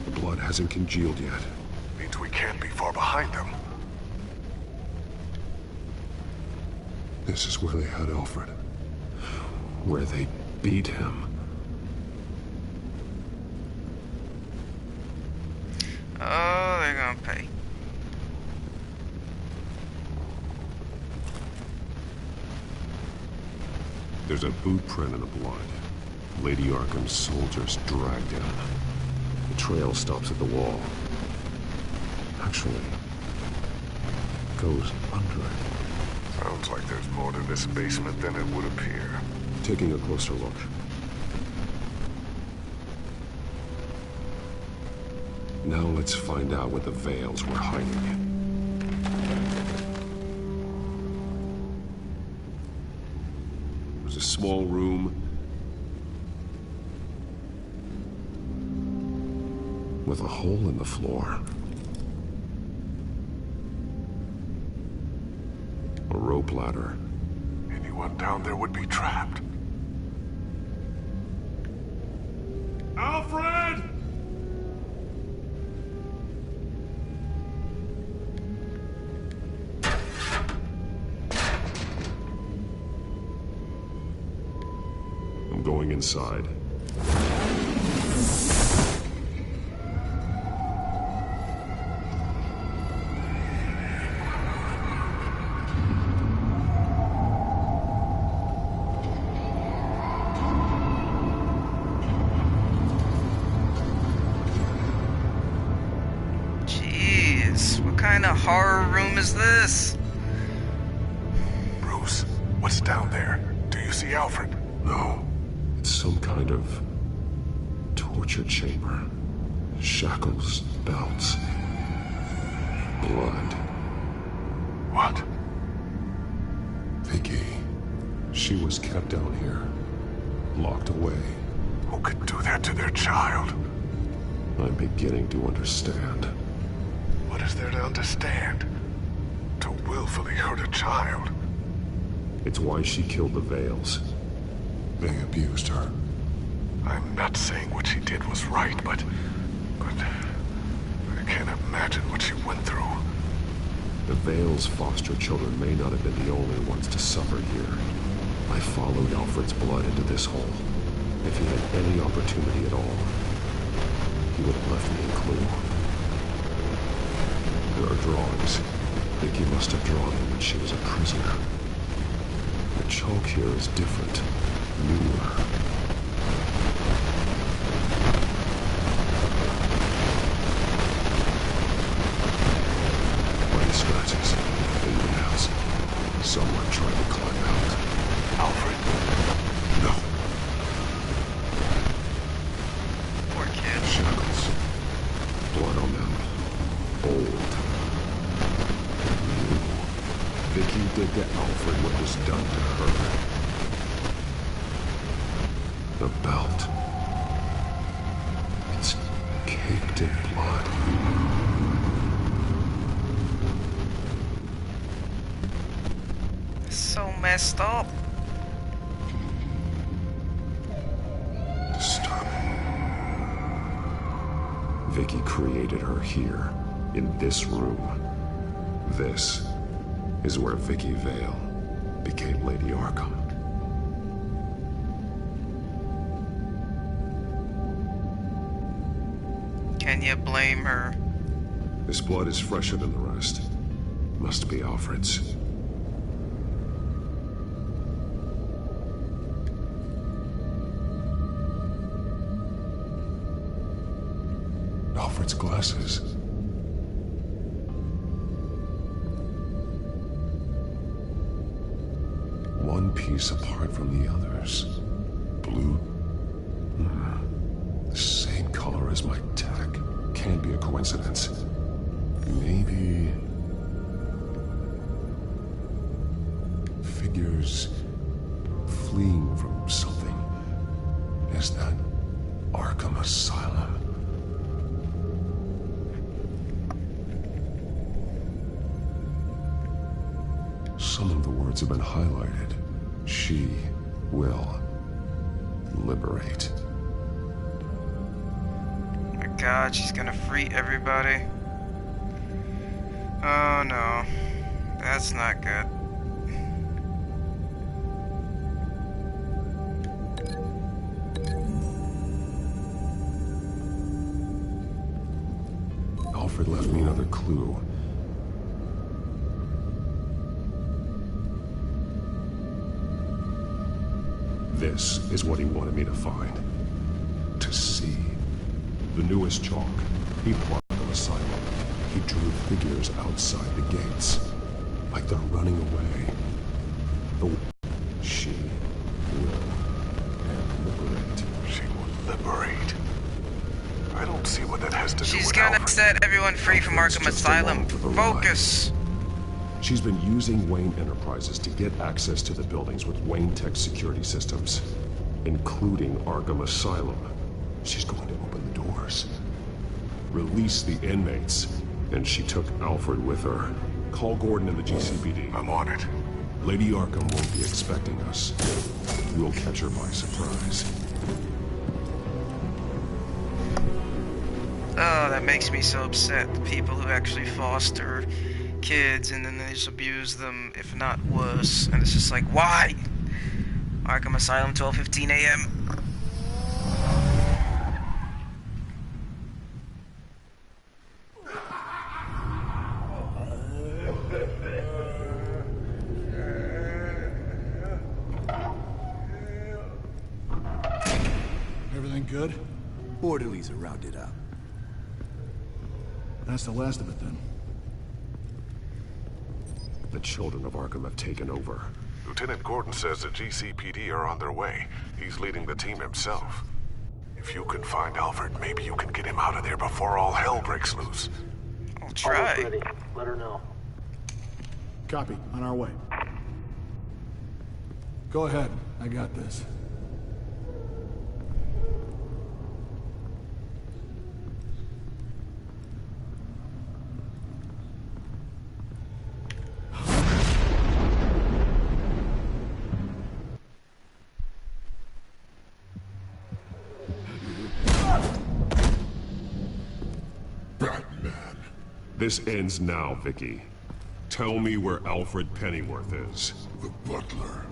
The blood hasn't congealed yet. Means we can't be far behind them. This is where they had Alfred. Where they beat him. Oh, they're gonna pay. There's a boot print in the blood. Lady Arkham's soldiers dragged him. The trail stops at the wall. Actually, goes under it. Sounds like there's more to this basement than it would appear. Taking a closer look. Now let's find out what the Veils were hiding. There's a small room with a hole in the floor. A rope ladder. Anyone down there would be trapped. Alfred! I'm going inside. Jeez, what kind of horror room is this? Bruce, what's down there? Do you see Alfred? No. It's some kind of torture chamber. Shackles, belts, blood. What? Vicky. She was kept down here, locked away. Who could do that to their child? I'm beginning to understand. What is there to understand? To willfully hurt a child. It's why she killed the Veils. They abused her. I'm not saying what she did was right, but I can't imagine what she went through. The Veils' foster children may not have been the only ones to suffer here. I followed Alfred's blood into this hole. If he had any opportunity at all, he would have left me a clue. There are drawings. Vicky must have drawn them when she was a prisoner. The chalk here is different, newer. Bloody scratches, fingernails. Someone tried to climb out. Alfred? No. Poor kid. Shackles. Blood on them. Old. New. Vicky did to Alfred what was done to her. The belt. It's caked in blood. So messed up. Disturbing. Vicky created her here, in this room. This is where Vicky Vale became Lady Arkham. Can you blame her? This blood is fresher than the rest. Must be Alfred's. Alfred's glasses. One piece apart from the others. Blue. The same color as my tech. Can't be a coincidence. Maybe... figures fleeing from something. Is that Arkham Asylum? Some of the words have been highlighted. She will liberate. Oh my God, she's gonna free everybody. Oh no, that's not good. Alfred left me another clue. This is what he wanted me to find. To see. The newest chalk. He brought Arkham Asylum. He drew figures outside the gates. Like they're running away. She will liberate. She will liberate. I don't see what that has to do with She's gonna Alfred. set everyone free from Arkham Asylum. Focus! She's been using Wayne Enterprises to get access to the buildings with Wayne Tech security systems, including Arkham Asylum. She's going to open the doors, release the inmates, and she took Alfred with her. Call Gordon and the GCPD. I'm on it. Lady Arkham won't be expecting us. We'll catch her by surprise. Oh, that makes me so upset. The people who actually foster kids and then they just abuse them, if not worse. And it's just like, why? Arkham Asylum, 12:15 a.m. Everything good? Orderlies are rounded up. That's the last of it then. The children of Arkham have taken over. Lieutenant Gordon says the GCPD are on their way. He's leading the team himself. If you can find Alfred, maybe you can get him out of there before all hell breaks loose. I'll try. Ready. Let her know. Copy. On our way. Go ahead. I got this. This ends now, Vicky. Tell me where Alfred Pennyworth is. The butler.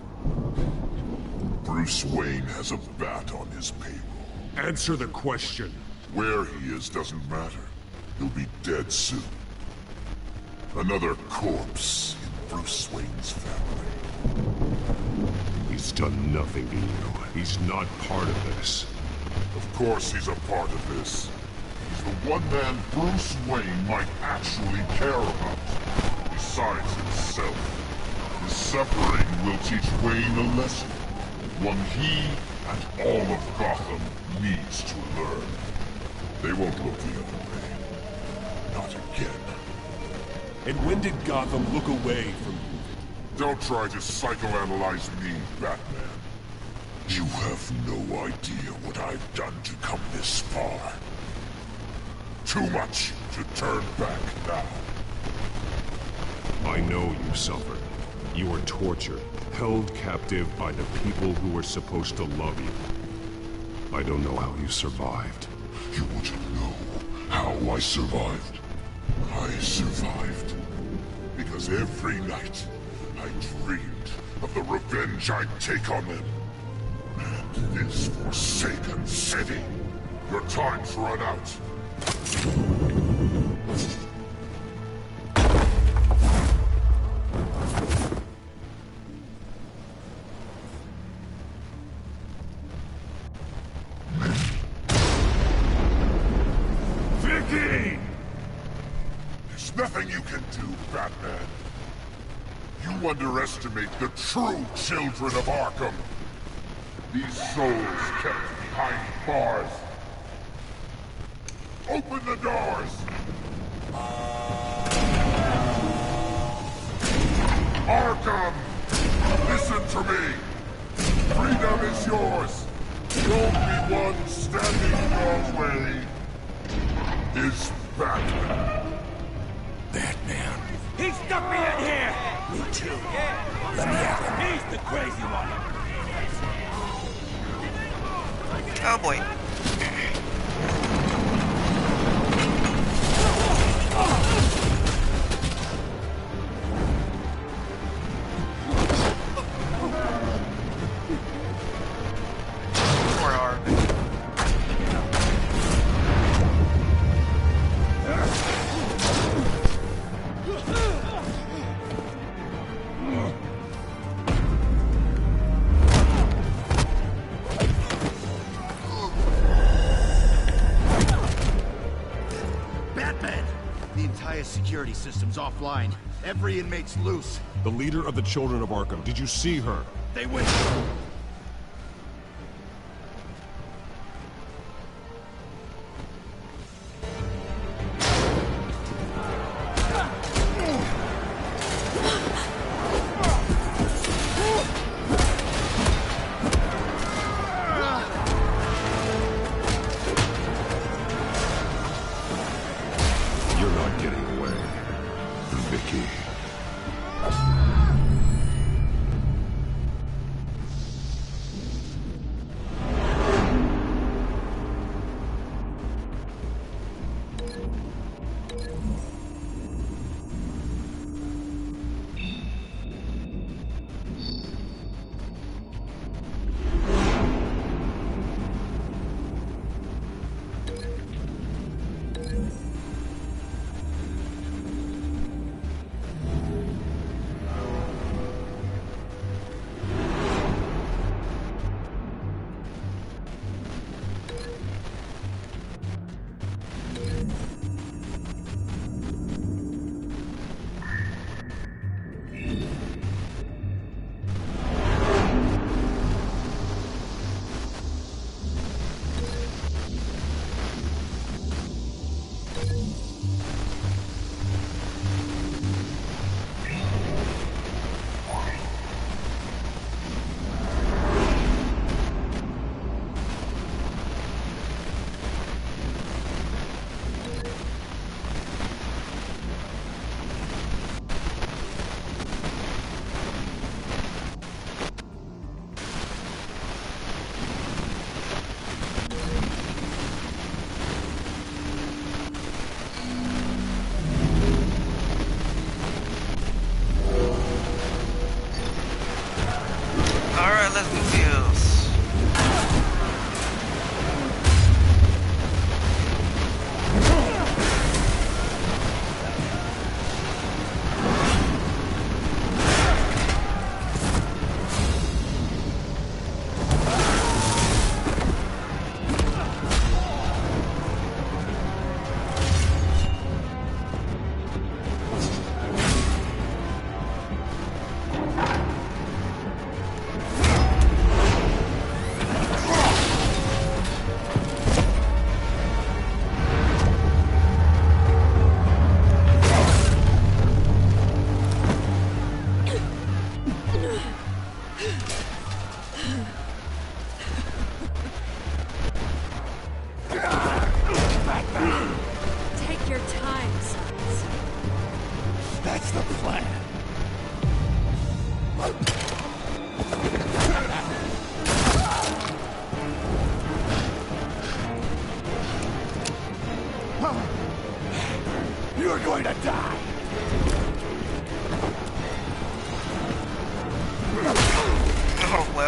Bruce Wayne has a bat on his payroll. Answer the question. Where he is doesn't matter. He'll be dead soon. Another corpse in Bruce Wayne's family. He's done nothing to you. He's not part of this. Of course he's a part of this. He's the one man Bruce Wayne might actually care about. Besides himself. His suffering will teach Wayne a lesson. One he and all of Gotham needs to learn. They won't look the other way. Not again. And when did Gotham look away from you? Don't try to psychoanalyze me, Batman. You have no idea what I've done to come this far. Too much to turn back now. I know you suffered. You were tortured, held captive by the people who were supposed to love you. I don't know how you survived. You want to know how I survived? I survived because every night I dreamed of the revenge I'd take on them. And this forsaken city. Your time's run out. Vicky! There's nothing you can do, Batman. You underestimate the true children of Arkham. These souls kept behind bars. Open the doors! Arkham! Listen to me! Freedom is yours! The only one standing in your way is Batman. Batman. He stuck me in here! Me too. Let me at him. He's the crazy one! Oh boy. Poor Harvey. Batman! The entire security system's offline. Every inmate's loose. The leader of the Children of Arkham, did you see her? They went... You're not getting away. Vicky.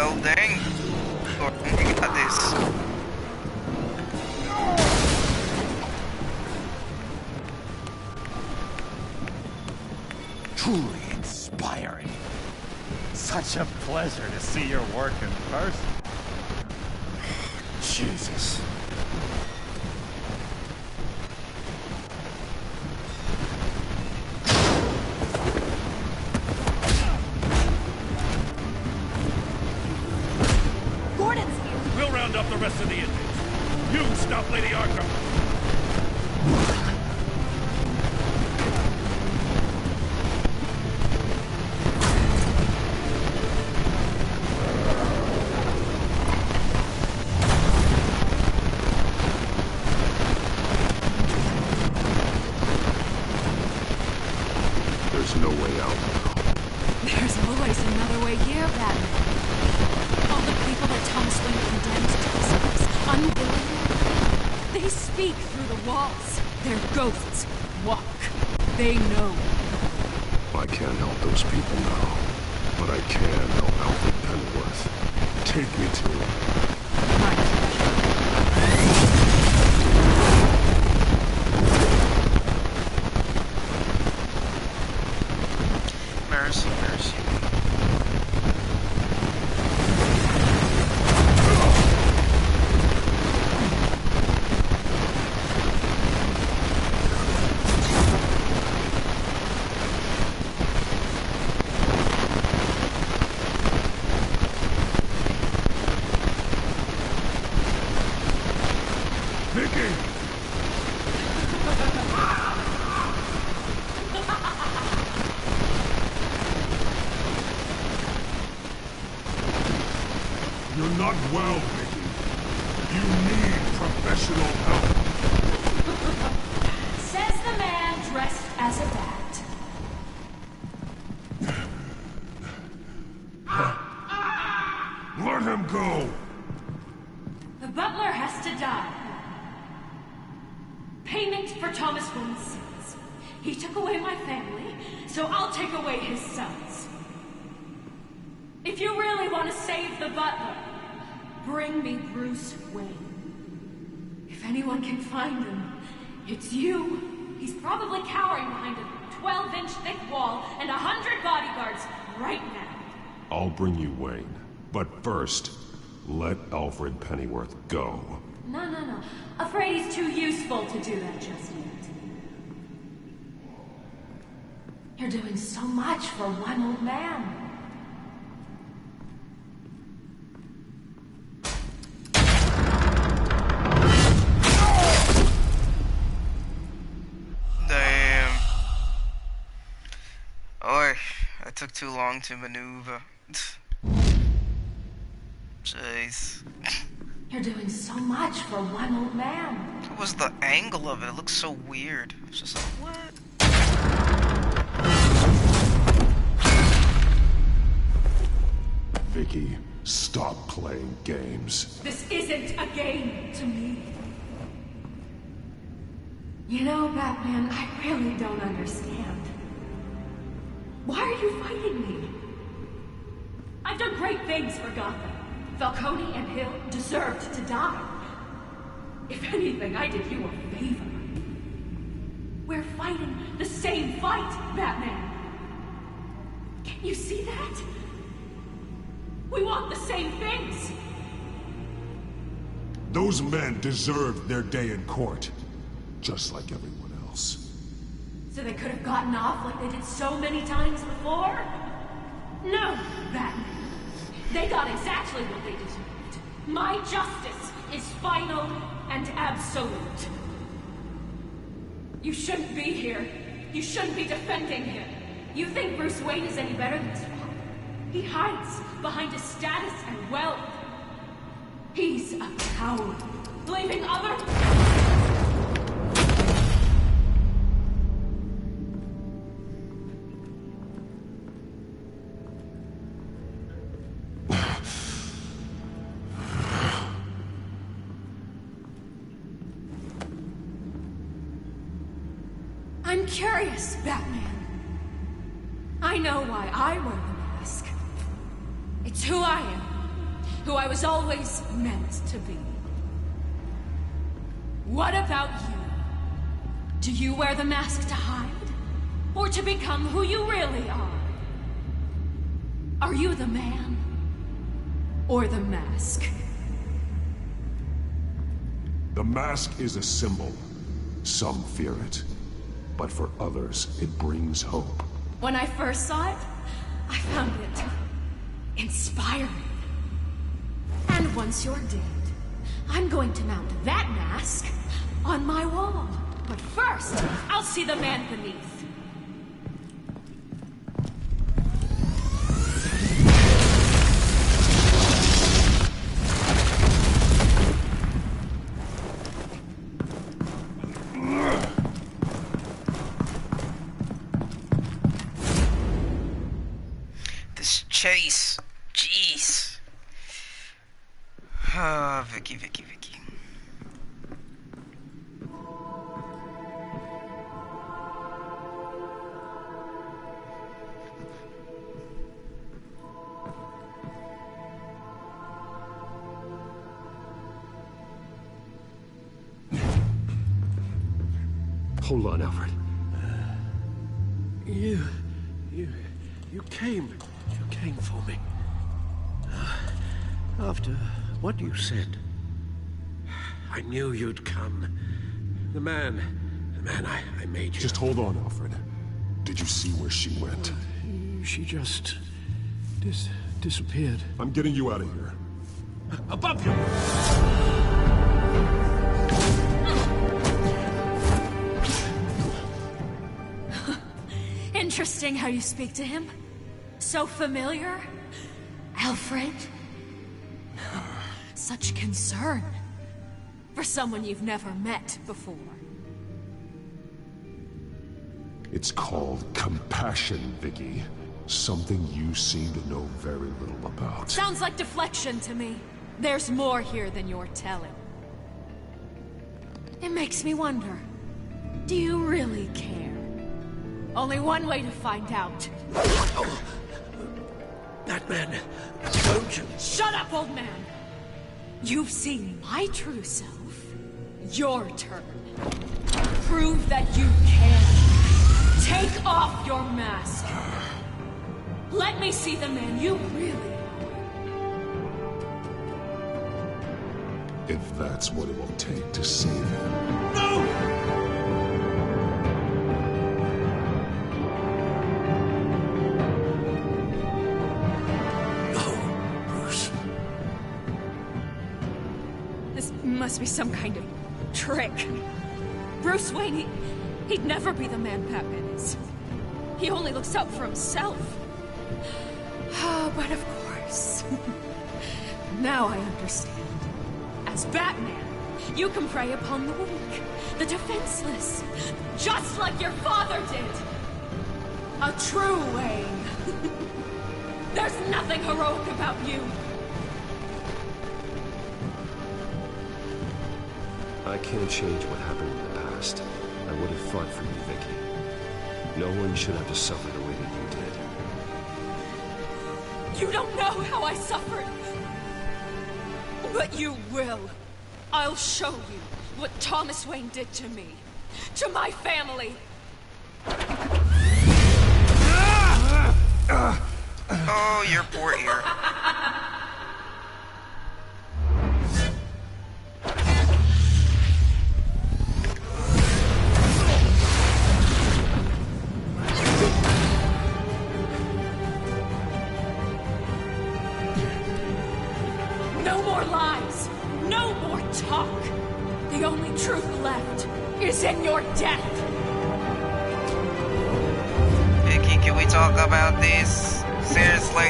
Well, dang. Gordon, you got this. Truly inspiring. Such a pleasure to see your work in person. Jesus. Gordon's here. We'll round up the rest of the inmates. You stop Lady Arkham. There's no way out now. There's always another way here, Batman. All the people that Thomas Wayne condemned to this place, unwillingly, they speak through the walls. Their ghosts walk. They know. I can't help those people now, but I can help Alfred Pennyworth. Take me to him. Mercy, mercy. Vicky! You're not well, Vicky. You need professional help. Says the man dressed as a bat. Let him go! The butler has to die. Payment for Thomas Wayne's sins. He took away my family, so I'll take away his sons. If you really want to save the butler, bring me Bruce Wayne. If anyone can find him, it's you. He's probably cowering behind a 12-inch thick wall and 100 bodyguards right now. I'll bring you Wayne. But first, let Alfred Pennyworth go. No. Afraid he's too useful to do that just yet. You're doing so much for one old man. Damn. Oi, that took too long to maneuver. Jeez. You're doing so much for one old man. What was the angle of it? It looks so weird. It's just like, what? Vicky, stop playing games. This isn't a game to me. You know, Batman, I really don't understand. Why are you fighting me? I've done great things for Gotham. Falcone and Hill deserved to die. If anything, I did you a favor. We're fighting the same fight, Batman. Can you see that? We want the same things. Those men deserved their day in court, just like everyone else. So they could have gotten off like they did so many times before? No, Batman. They got exactly what they deserved. My justice is final and absolute. You shouldn't be here. You shouldn't be defending him. You think Bruce Wayne is any better than his father? He hides behind his status and wealth. He's a coward, leaving other... I'm curious, Batman. I know why I wear the mask. It's who I am. who I was always meant to be. What about you? Do you wear the mask to hide? Or to become who you really are? Are you the man? Or the mask? The mask is a symbol. Some fear it. But for others, it brings hope. When I first saw it, I found it inspiring. And once you're dead, I'm going to mount that mask on my wall. But first, I'll see the man beneath. Chase. Jeez. Ah, Vicky. Hold on, Alfred. You came for me. After what you said, I knew you'd come. The man I made you. Just hold on, Alfred. Did you see where she went? She just disappeared. I'm getting you out of here. Above you! Interesting how you speak to him. So familiar. Alfred. Such concern. For someone you've never met before. It's called compassion, Vicky. Something you seem to know very little about. Sounds like deflection to me. There's more here than you're telling. It makes me wonder. Do you really care? Only one way to find out. Oh. That man, don't you? Shut up, old man! You've seen my true self. Your turn. Prove that you can. Take off your mask. Let me see the man you really are. If that's what it will take to save him. No! Must be some kind of trick. Bruce Wayne, he'd never be the man Batman is. He only looks out for himself. But of course. Now I understand. As Batman, you can prey upon the weak, the defenseless, just like your father did. A true Wayne. There's nothing heroic about you. I can't change what happened in the past. I would have fought for you, Vicky. No one should have to suffer the way that you did. You don't know how I suffered. But you will. I'll show you what Thomas Wayne did to me. To my family. Oh, your poor ear. No more lies. No more talk. The only truth left is in your death. Vicky, can we talk about this? Seriously?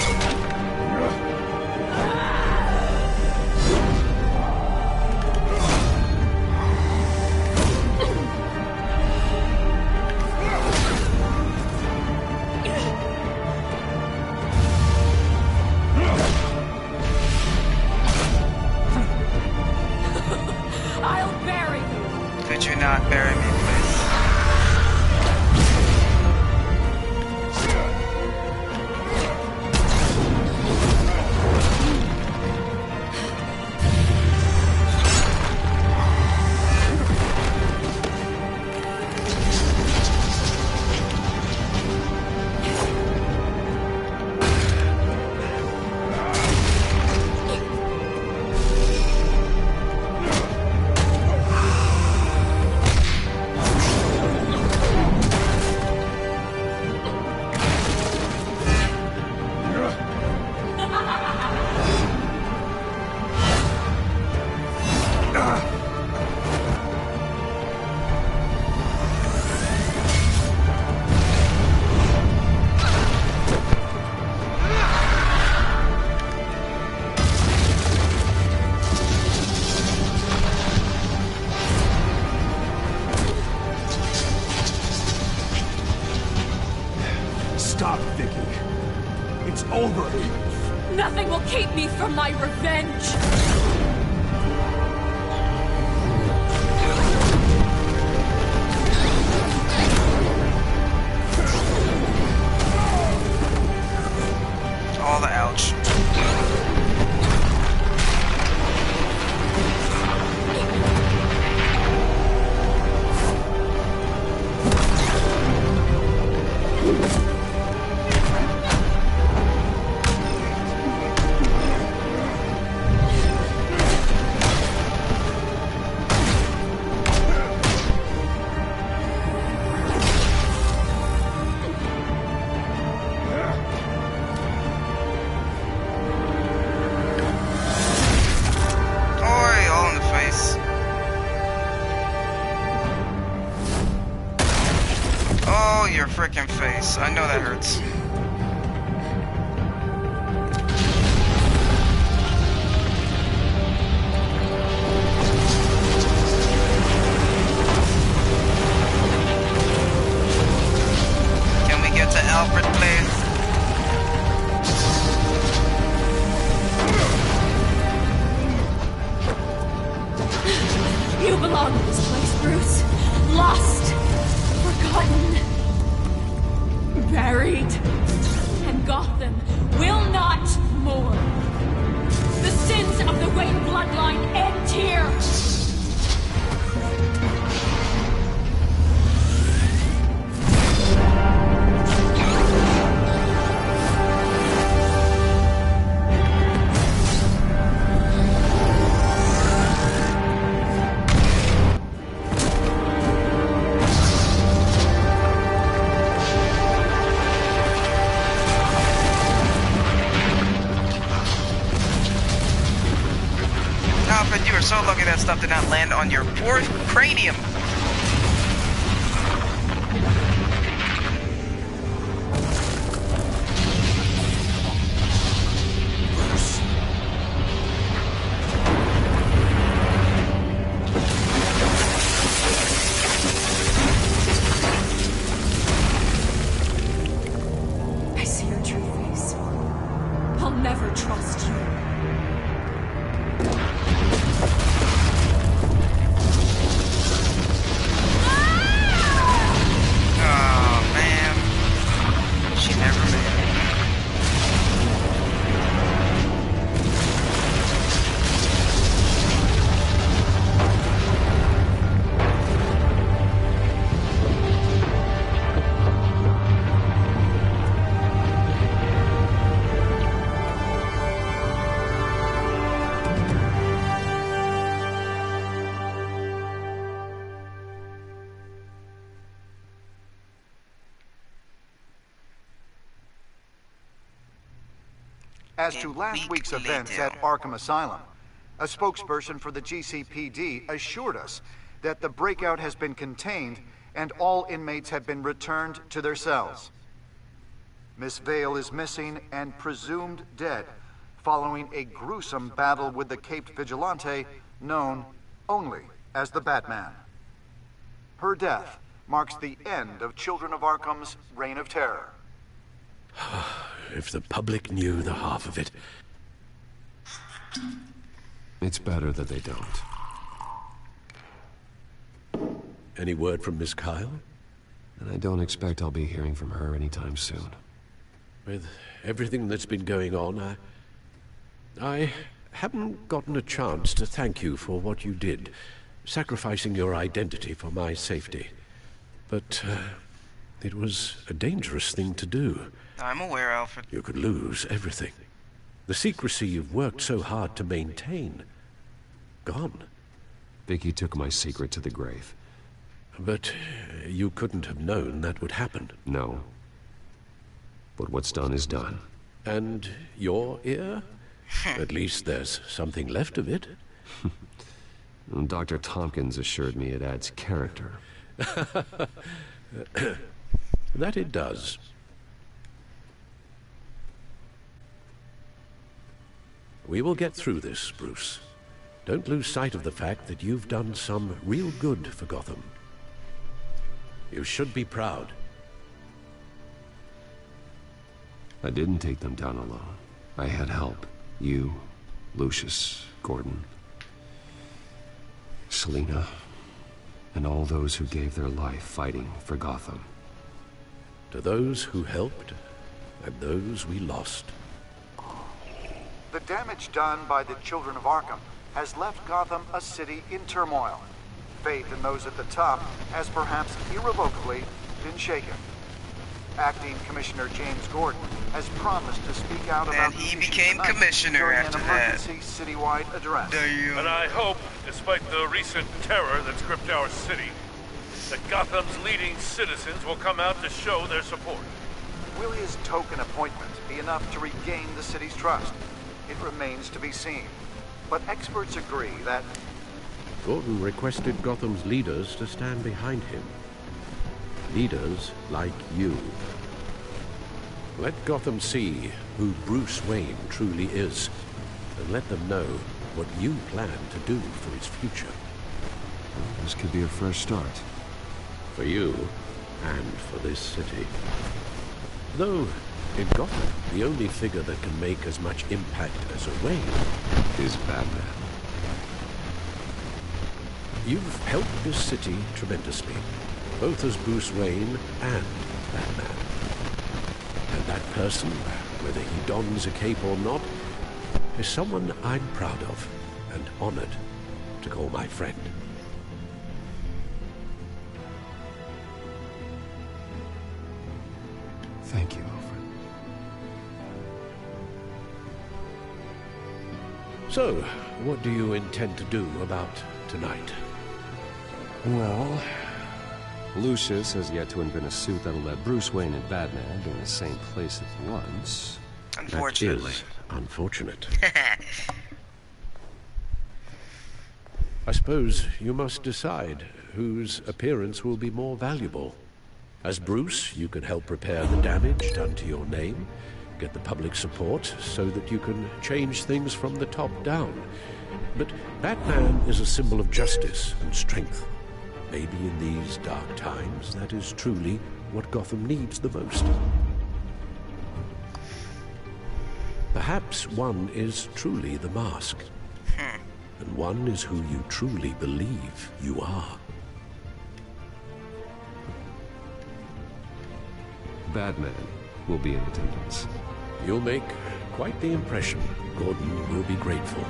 I'll bury you. Could you not bury me, please? It's over. Nothing will keep me from my revenge. All the ouch. Your frickin' face. I know that hurts. Can we get to Alfred, please? You belong in this place, Bruce. Lost. Forgotten. Buried. And Gotham will not mourn. The sins of the Wayne bloodline end here. You are so lucky that stuff did not land on your poor cranium. I see your true face. I'll never trust you. As to last week's events at Arkham Asylum, a spokesperson for the GCPD assured us that the breakout has been contained and all inmates have been returned to their cells. Miss Vale is missing and presumed dead following a gruesome battle with the caped vigilante known only as the Batman. Her death marks the end of Children of Arkham's reign of terror. If the public knew the half of it. It's better that they don't. Any word from Miss Kyle? And I don't expect I'll be hearing from her anytime soon. With everything that's been going on, I haven't gotten a chance to thank you for what you did, sacrificing your identity for my safety. But it was a dangerous thing to do. I'm aware, Alfred. You could lose everything. The secrecy you've worked so hard to maintain. Gone. Vicky took my secret to the grave. But you couldn't have known that would happen. No. But what's done is done. And your ear? At least there's something left of it. Dr. Tompkins assured me it adds character. That it does. We will get through this, Bruce. Don't lose sight of the fact that you've done some real good for Gotham. You should be proud. I didn't take them down alone. I had help. You, Lucius, Gordon, Selina, and all those who gave their life fighting for Gotham. To those who helped, and those we lost. The damage done by the Children of Arkham has left Gotham a city in turmoil. Faith in those at the top has perhaps irrevocably been shaken. Acting Commissioner James Gordon has promised to speak out about and he became commissioner after that. Citywide address. And I hope, despite the recent terror that's gripped our city, that Gotham's leading citizens will come out to show their support. Will his token appointment be enough to regain the city's trust? It remains to be seen. But experts agree that Gordon requested Gotham's leaders to stand behind him. Leaders like you. Let Gotham see who Bruce Wayne truly is, and let them know what you plan to do for its future. This could be a fresh start. For you, and for this city. Though, in Gotham, the only figure that can make as much impact as a Wayne is Batman. You've helped this city tremendously, both as Bruce Wayne and Batman. And that person, whether he dons a cape or not, is someone I'm proud of and honored to call my friend. Thank you, Alfred. So, what do you intend to do about tonight? Well, Lucius has yet to invent a suit that'll let Bruce Wayne and Batman be in the same place at once. Unfortunately. That is unfortunate. I suppose you must decide whose appearance will be more valuable. As Bruce, you can help repair the damage done to your name, get the public support so that you can change things from the top down. But Batman is a symbol of justice and strength. Maybe in these dark times, that is truly what Gotham needs the most. Perhaps one is truly the mask, and one is who you truly believe you are. Batman will be in attendance. You'll make quite the impression. Gordon will be grateful.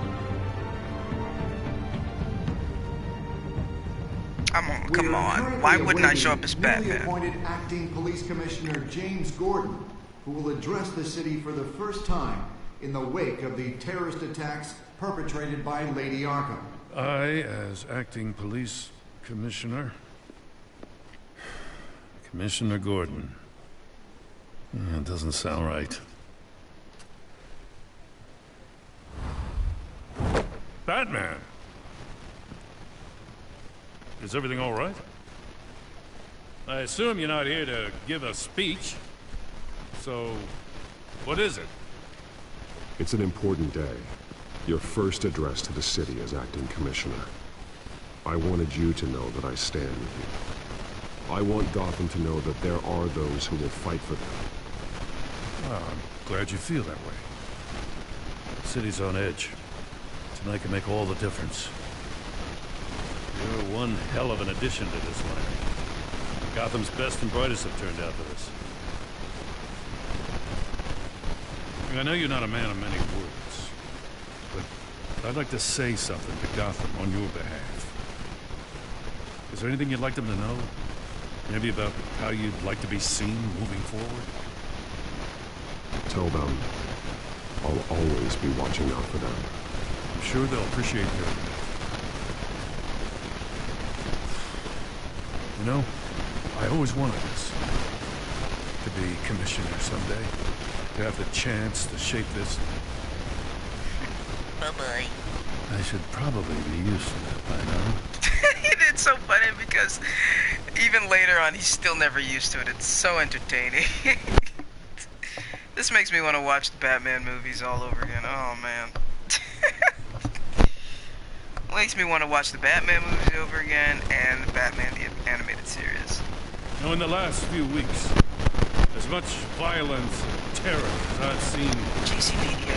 Come on. Why wouldn't I show up as Batman? Newly appointed Acting Police Commissioner James Gordon, who will address the city for the first time in the wake of the terrorist attacks perpetrated by Lady Arkham. I, as Acting Police Commissioner... Commissioner Gordon. That doesn't sound right. Batman! Is everything all right? I assume you're not here to give a speech. So, what is it? It's an important day. Your first address to the city as acting commissioner. I wanted you to know that I stand with you. I want Gotham to know that there are those who will fight for them. Well, I'm glad you feel that way. The city's on edge. Tonight can make all the difference. You're one hell of an addition to this land. Gotham's best and brightest have turned out for this. I know you're not a man of many words, but I'd like to say something to Gotham on your behalf. Is there anything you'd like them to know? Maybe about how you'd like to be seen moving forward? Tell them I'll always be watching out for them. I'm sure they'll appreciate hearing that. You know, I always wanted this. To be commissioner someday. To have the chance to shape this. Bye-bye. I should probably be used to that by now. It's so funny because even later on, he's still never used to it. It's so entertaining. This makes me want to watch the Batman movies all over again. Oh, man. Makes me want to watch the Batman movies over again and the Batman the animated series. Now, in the last few weeks, As much violence and terror as I've seen,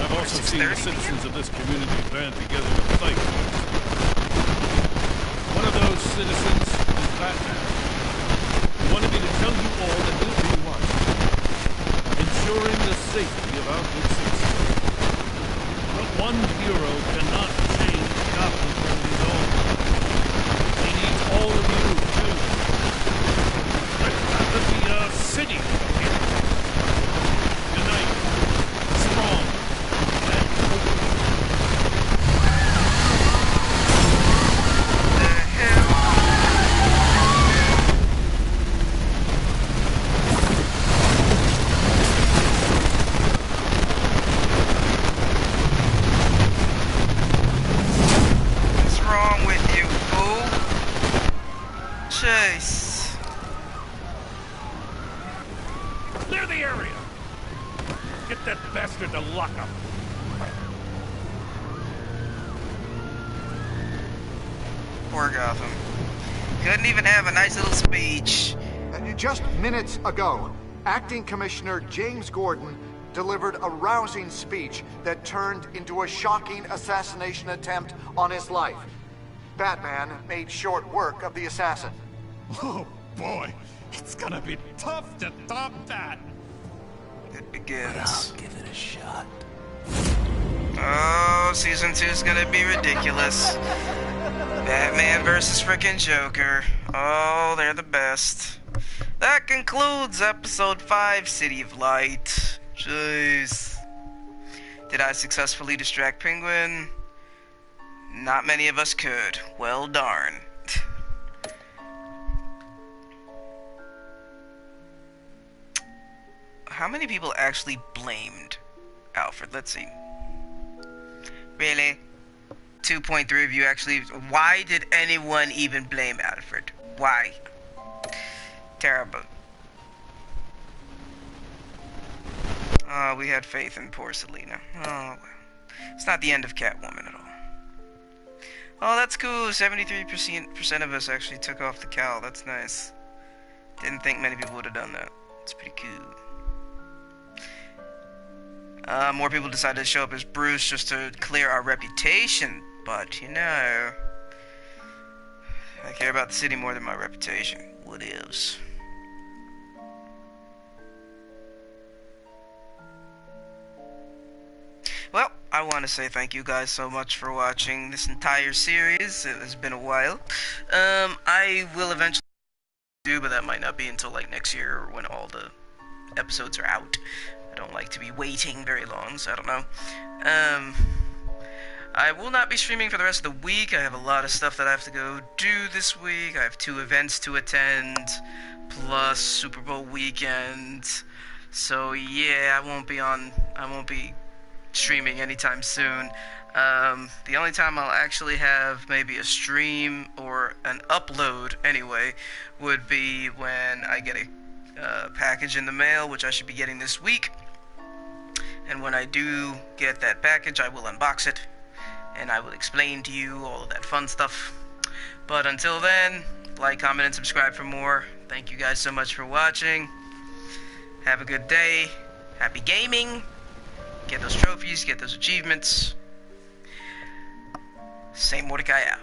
I've also seen the citizens of this community band together to fight. One of those citizens is Batman. He wanted me to tell you all that he'll be watching, ensuring the safety of our good citizens. But one hero cannot change Gotham on his own. He needs all of you, too. Let the city come here. Unite, strong, and open. What's wrong with you, fool? Chase. Clear the area! Get that bastard to lock up! Poor Gotham. Couldn't even have a nice little speech. Just minutes ago, Acting Commissioner James Gordon delivered a rousing speech that turned into a shocking assassination attempt on his life. Batman made short work of the assassin. Oh boy, it's gonna be tough to top that. It begins. But I'll give it a shot. Oh, season 2's gonna be ridiculous. Batman versus frickin' Joker. Oh, they're the best. That concludes episode 5, City of Light. Jeez. Did I successfully distract Penguin? Not many of us could. Well, darn. How many people actually blamed Alfred? Let's see. Really? 2.3 of you actually. Why did anyone even blame Alfred? Why? Terrible. Oh, we had faith in poor Selena. Oh, well. It's not the end of Catwoman at all. Oh, that's cool. 73% of us actually took off the cowl. That's nice. Didn't think many people would have done that. It's pretty cool. More people decided to show up as Bruce just to clear our reputation. But, you know, I care about the city more than my reputation. What is? Well, I want to say thank you guys so much for watching this entire series. It has been a while. I will eventually do, but that might not be until like next year or when all the episodes are out. I don't like to be waiting very long, so I don't know. I will not be streaming for the rest of the week. I have a lot of stuff that I have to go do this week. I have 2 events to attend, plus Super Bowl weekend. So yeah, I won't be streaming anytime soon. The only time I'll actually have maybe a stream or an upload anyway would be when I get a package in the mail, which I should be getting this week. And when I do get that package, I will unbox it and I will explain to you all of that fun stuff. But until then, like, comment, and subscribe for more. Thank you guys so much for watching. Have a good day. Happy gaming. Get those trophies, get those achievements. SaintMortichai out.